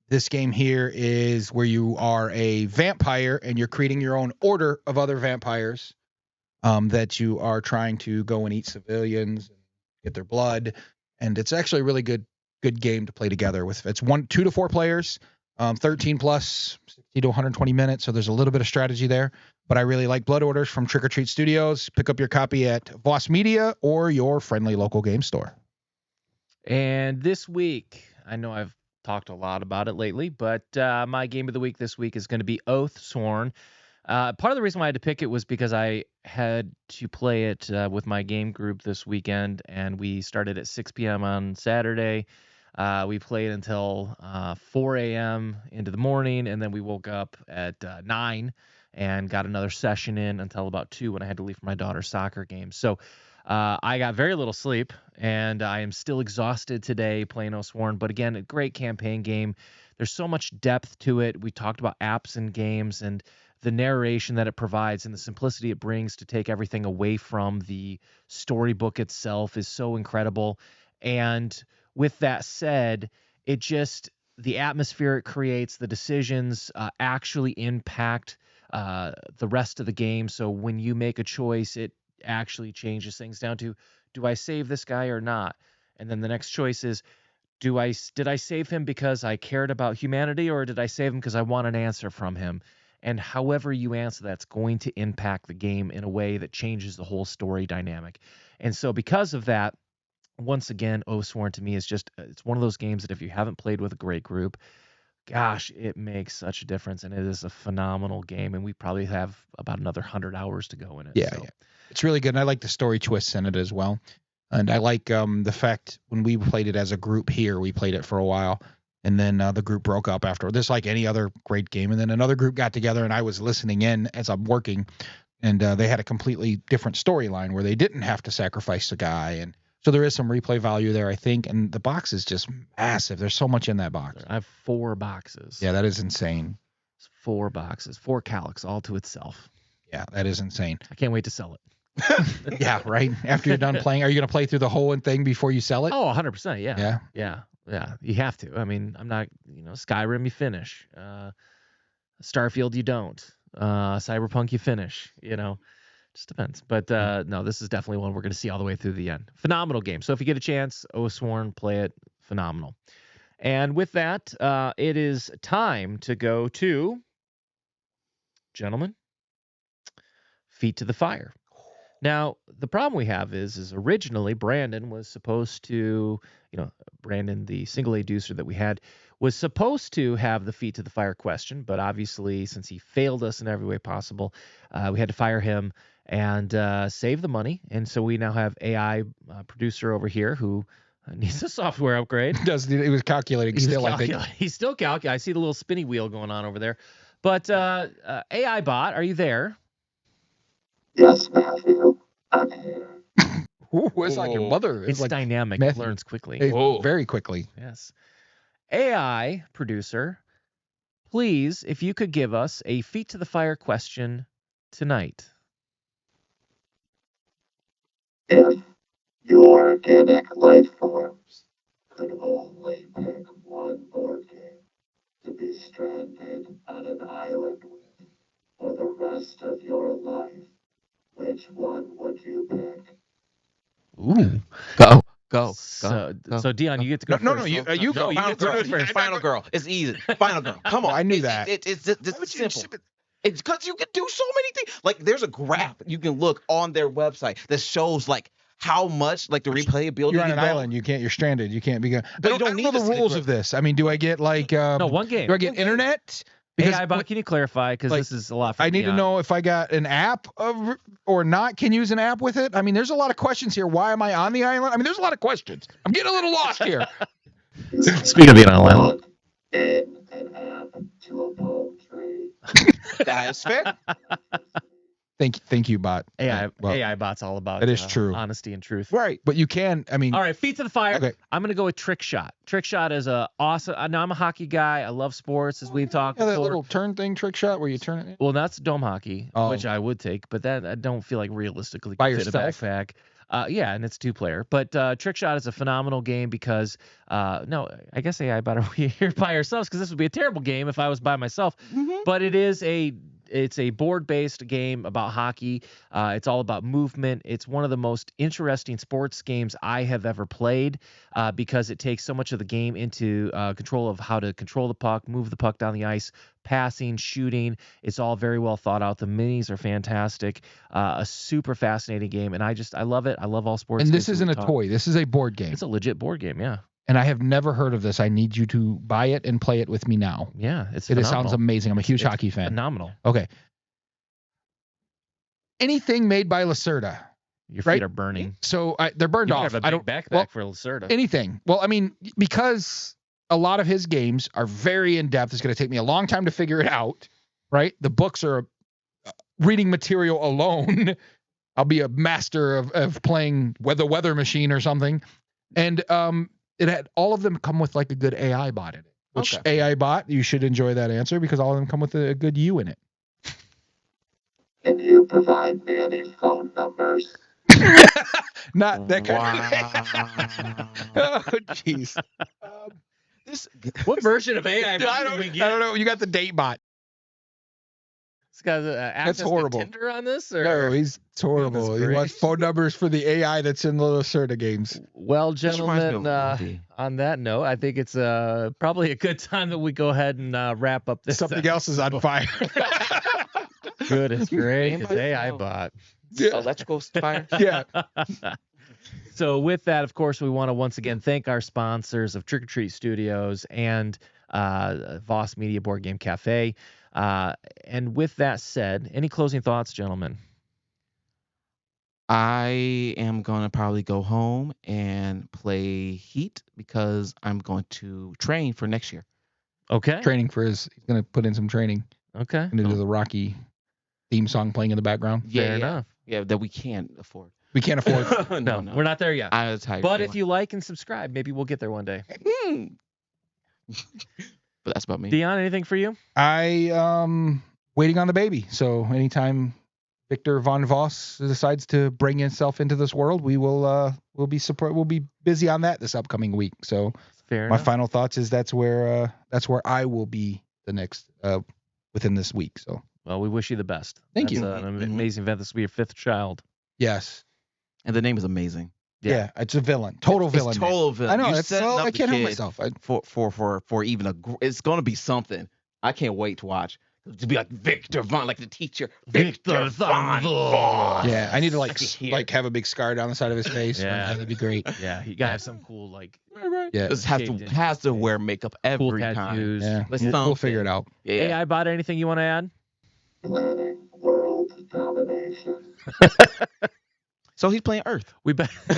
This game here is where you are a vampire and you're creating your own order of other vampires that you are trying to go and eat civilians and get their blood. And it's actually a really good game to play together with. It's 2 to 4 players. 13 plus 60 to 120 minutes. So there's a little bit of strategy there, but I really like Blood Orders from Trick or Treat Studios. Pick up your copy at Voss Media or your friendly local game store. And this week, I know I've talked a lot about it lately, but my game of the week this week is going to be Oathsworn. Part of the reason why I had to pick it was because I had to play it with my game group this weekend, and we started at 6 p.m. on Saturday. We played until 4 a.m. into the morning, and then we woke up at 9 and got another session in until about 2 when I had to leave for my daughter's soccer game. So I got very little sleep, and I am still exhausted today playing Oathsworn. But again, a great campaign game. There's so much depth to it. We talked about apps and games and the narration that it provides and the simplicity it brings to take everything away from the storybook itself is so incredible. And with that said, the atmosphere it creates, the decisions actually impact the rest of the game. So when you make a choice, it actually changes things down to, do I save this guy or not? And then the next choice is, did I save him because I cared about humanity, or did I save him because I want an answer from him? And however you answer, that's going to impact the game in a way that changes the whole story dynamic. And so because of that, once again, Oathsworn to me is it's one of those games that if you haven't played with a great group, gosh, it makes such a difference. And it is a phenomenal game. And we probably have about another 100 hours to go in it. Yeah, so. yeah. It's really good. And I like the story twists in it as well. And I like the fact when we played it as a group here, we played it for a while. And then the group broke up after. Just like any other great game. And then another group got together, and I was listening in as I'm working. And they had a completely different storyline where they didn't have to sacrifice a guy. And so there is some replay value there, I think. And the box is just massive. There's so much in that box. I have 4 boxes. Yeah, that is insane. It's 4 boxes, 4 Calyx all to itself. Yeah, that is insane. I can't wait to sell it. Yeah, right. After you're done playing, are you going to play through the whole thing before you sell it? Oh, 100%. Yeah. Yeah. Yeah. You have to. I mean, I'm not, Skyrim you finish. Starfield you don't. Cyberpunk you finish. Just depends. But no, this is definitely one we're going to see all the way through the end. Phenomenal game. So if you get a chance, Oathsworn, play it. Phenomenal. And with that, it is time to go to, gentlemen, Feet to the Fire. Now, the problem we have is originally Brandon was supposed to, Brandon, the single A deucer that we had, was supposed to have the Feet to the Fire question, but obviously since he failed us in every way possible, we had to fire him and save the money. And so we now have AI producer over here who needs a software upgrade. It was calculating still, I think. He's still calculating. I see the little spinny wheel going on over there. But AI bot, are you there? Yes, Matthew, I'm here. Ooh, it's like your mother. It's like dynamic. Matthew. It learns quickly. Very quickly. Yes. AI producer, please, if you could give us a Feet to the Fire question tonight. If your organic life forms could only pick one board game to be stranded on an island with for the rest of your life, which one would you pick? Ooh. Go. So Dion, you get to go No, first. you go. you You get Final to go girl. first. Final girl. It's easy. Final girl. Come on. I knew that. It's simple. It's because you can do so many things. Like there's a graph you can look on their website that shows like how much like the replayability. You're on an you go. island. You're stranded. You can't be going. But you I don't don't need know to the stick rules with- of this. I mean, do I get like? No, one game. Do I get internet? Because AI bot, can you clarify? Because like, this is a lot for I need to Dion. know if I got an app or not. Can use an app with it? I mean, there's a lot of questions here. Why am I on the island? I mean, there's a lot of questions. I'm getting a little lost here. Speaking of being on island. In an app to a palm tree. That is fair. Thank you, bot. AI, Well, AI bot's all about that is true. honesty and truth. Right. but you can. I mean, All right, feet to the fire. Okay. I'm gonna go with trick shot. Trick shot is a awesome. Now I'm a hockey guy. I love sports, as we've talked yeah, that before. little turn thing, trick shot where you turn it in. Well, that's dome hockey, Oh. which I would take, but that I don't feel like realistically By could fit a yourself? backpack. Yeah, and it's 2-player. But Trick Shot is a phenomenal game because no, I guess AI bot are we here by ourselves because this would be a terrible game if I was by myself. Mhm. But it's a board-based game about hockey. It's all about movement. It's one of the most interesting sports games I have ever played because it takes so much of the game into control of how to control the puck, move the puck down the ice, passing, shooting. It's all very well thought out. The minis are fantastic. A super fascinating game, and I love it. I love all sports. And this games isn't a we've talked- toy. This is a board game. It's a legit board game. Yeah, And I have never heard of this. I need you to buy it and play it with me now. yeah. It's It phenomenal. sounds amazing. I'm a huge It's hockey fan. Phenomenal. Okay. Anything made by Lacerda. Your Right? feet are burning. So they're burned You off. have a I big don't backpack well, for Lacerda. anything. Well, I mean, because a lot of his games are very in depth. It's going to take me a long time to figure it out. Right? The books are reading material alone. I'll be a master of playing the weather machine or something. And it had all of them come with like a good AI bot in it. Which Okay. AI bot, you should enjoy that answer because all of them come with a good U in it. Can you provide me any phone numbers? Not that kind Wow. Oh, jeez. This What version of AI I bot did we don't get? know. You got the date bot. This guy's access to horrible. Tinder on this, or No, it's horrible. He wants gracious. phone numbers for the AI that's in the Lacerda games. well, This reminds me gentlemen. of Woody. On that note, I think it's probably a good time that we go ahead and wrap up this. Something else is on fire. Good, it's great. It's Anybody AI know? bot. Electrical fire. Yeah. So with that, of course, we want to once again thank our sponsors of Trick or Treat Studios and Voss Media Board Game Cafe. And with that said, any closing thoughts, gentlemen? I am gonna probably go home and play Heat because I'm going to train for next year. Okay. Training for he's going to put in some training. Okay. Going to do the Rocky theme song playing in the background. Fair Yeah, enough. yeah, that we can't afford. We can't afford. No, we're not there yet. I'm tired. But if you like and subscribe, maybe we'll get there one day. But that's about me. Dion, anything for you? I waiting on the baby. So anytime Victor von Voss decides to bring himself into this world, we'll be busy on that this upcoming week. So Fair my enough. final thoughts is that's where I will be the next within this week. So Well, we wish you the best. Thank That's you. An Mhm. amazing event. This will be your 5th child. yes, And the name is amazing. yeah, it's a villain, total villain. It's man. total villain. I know. You're It's setting so, up I the can't help kid myself. for even it's gonna be something. I can't wait to watch. To be like Victor Von, like the teacher. Victor Von Voss. Yeah, I need to I can hear it. have a big scar down the side of his face. Yeah. That'd be great. Yeah, you gotta have some cool Yeah, Just has Shaped in- to has to wear makeup cool every time. tattoos. yeah. Let's We'll figure it out. Yeah. AI bot, anything you want to add? Planning world domination. So he's playing Earth. We bet. He's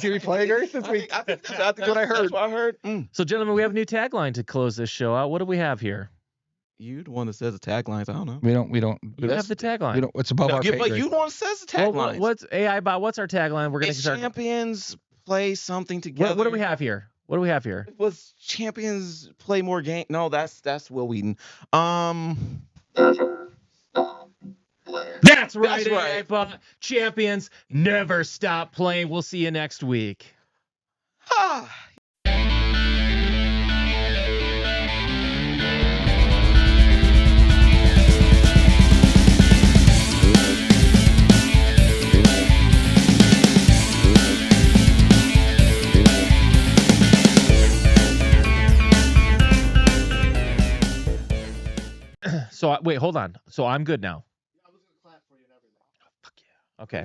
gonna be playing Earth this week. I think that's what I heard. That's what I heard. So, gentlemen, we have a new tagline to close this show out. What do we have here? You the one that says the taglines. I don't know. We don't. We have the tagline. It's above our pay but grade. you the one that says the Well, taglines. what's AI bot? What's our tagline? We're gonna It's start. champions play something together. What do we have here? What do we have here? It was champions play more game. No, that's Will Wheaton. Never stop playing. That's right, That's right. AI bot. Champions never stop playing. We'll see you next week. Ah. So wait, hold on. So I'm good now. Fuck yeah. Okay.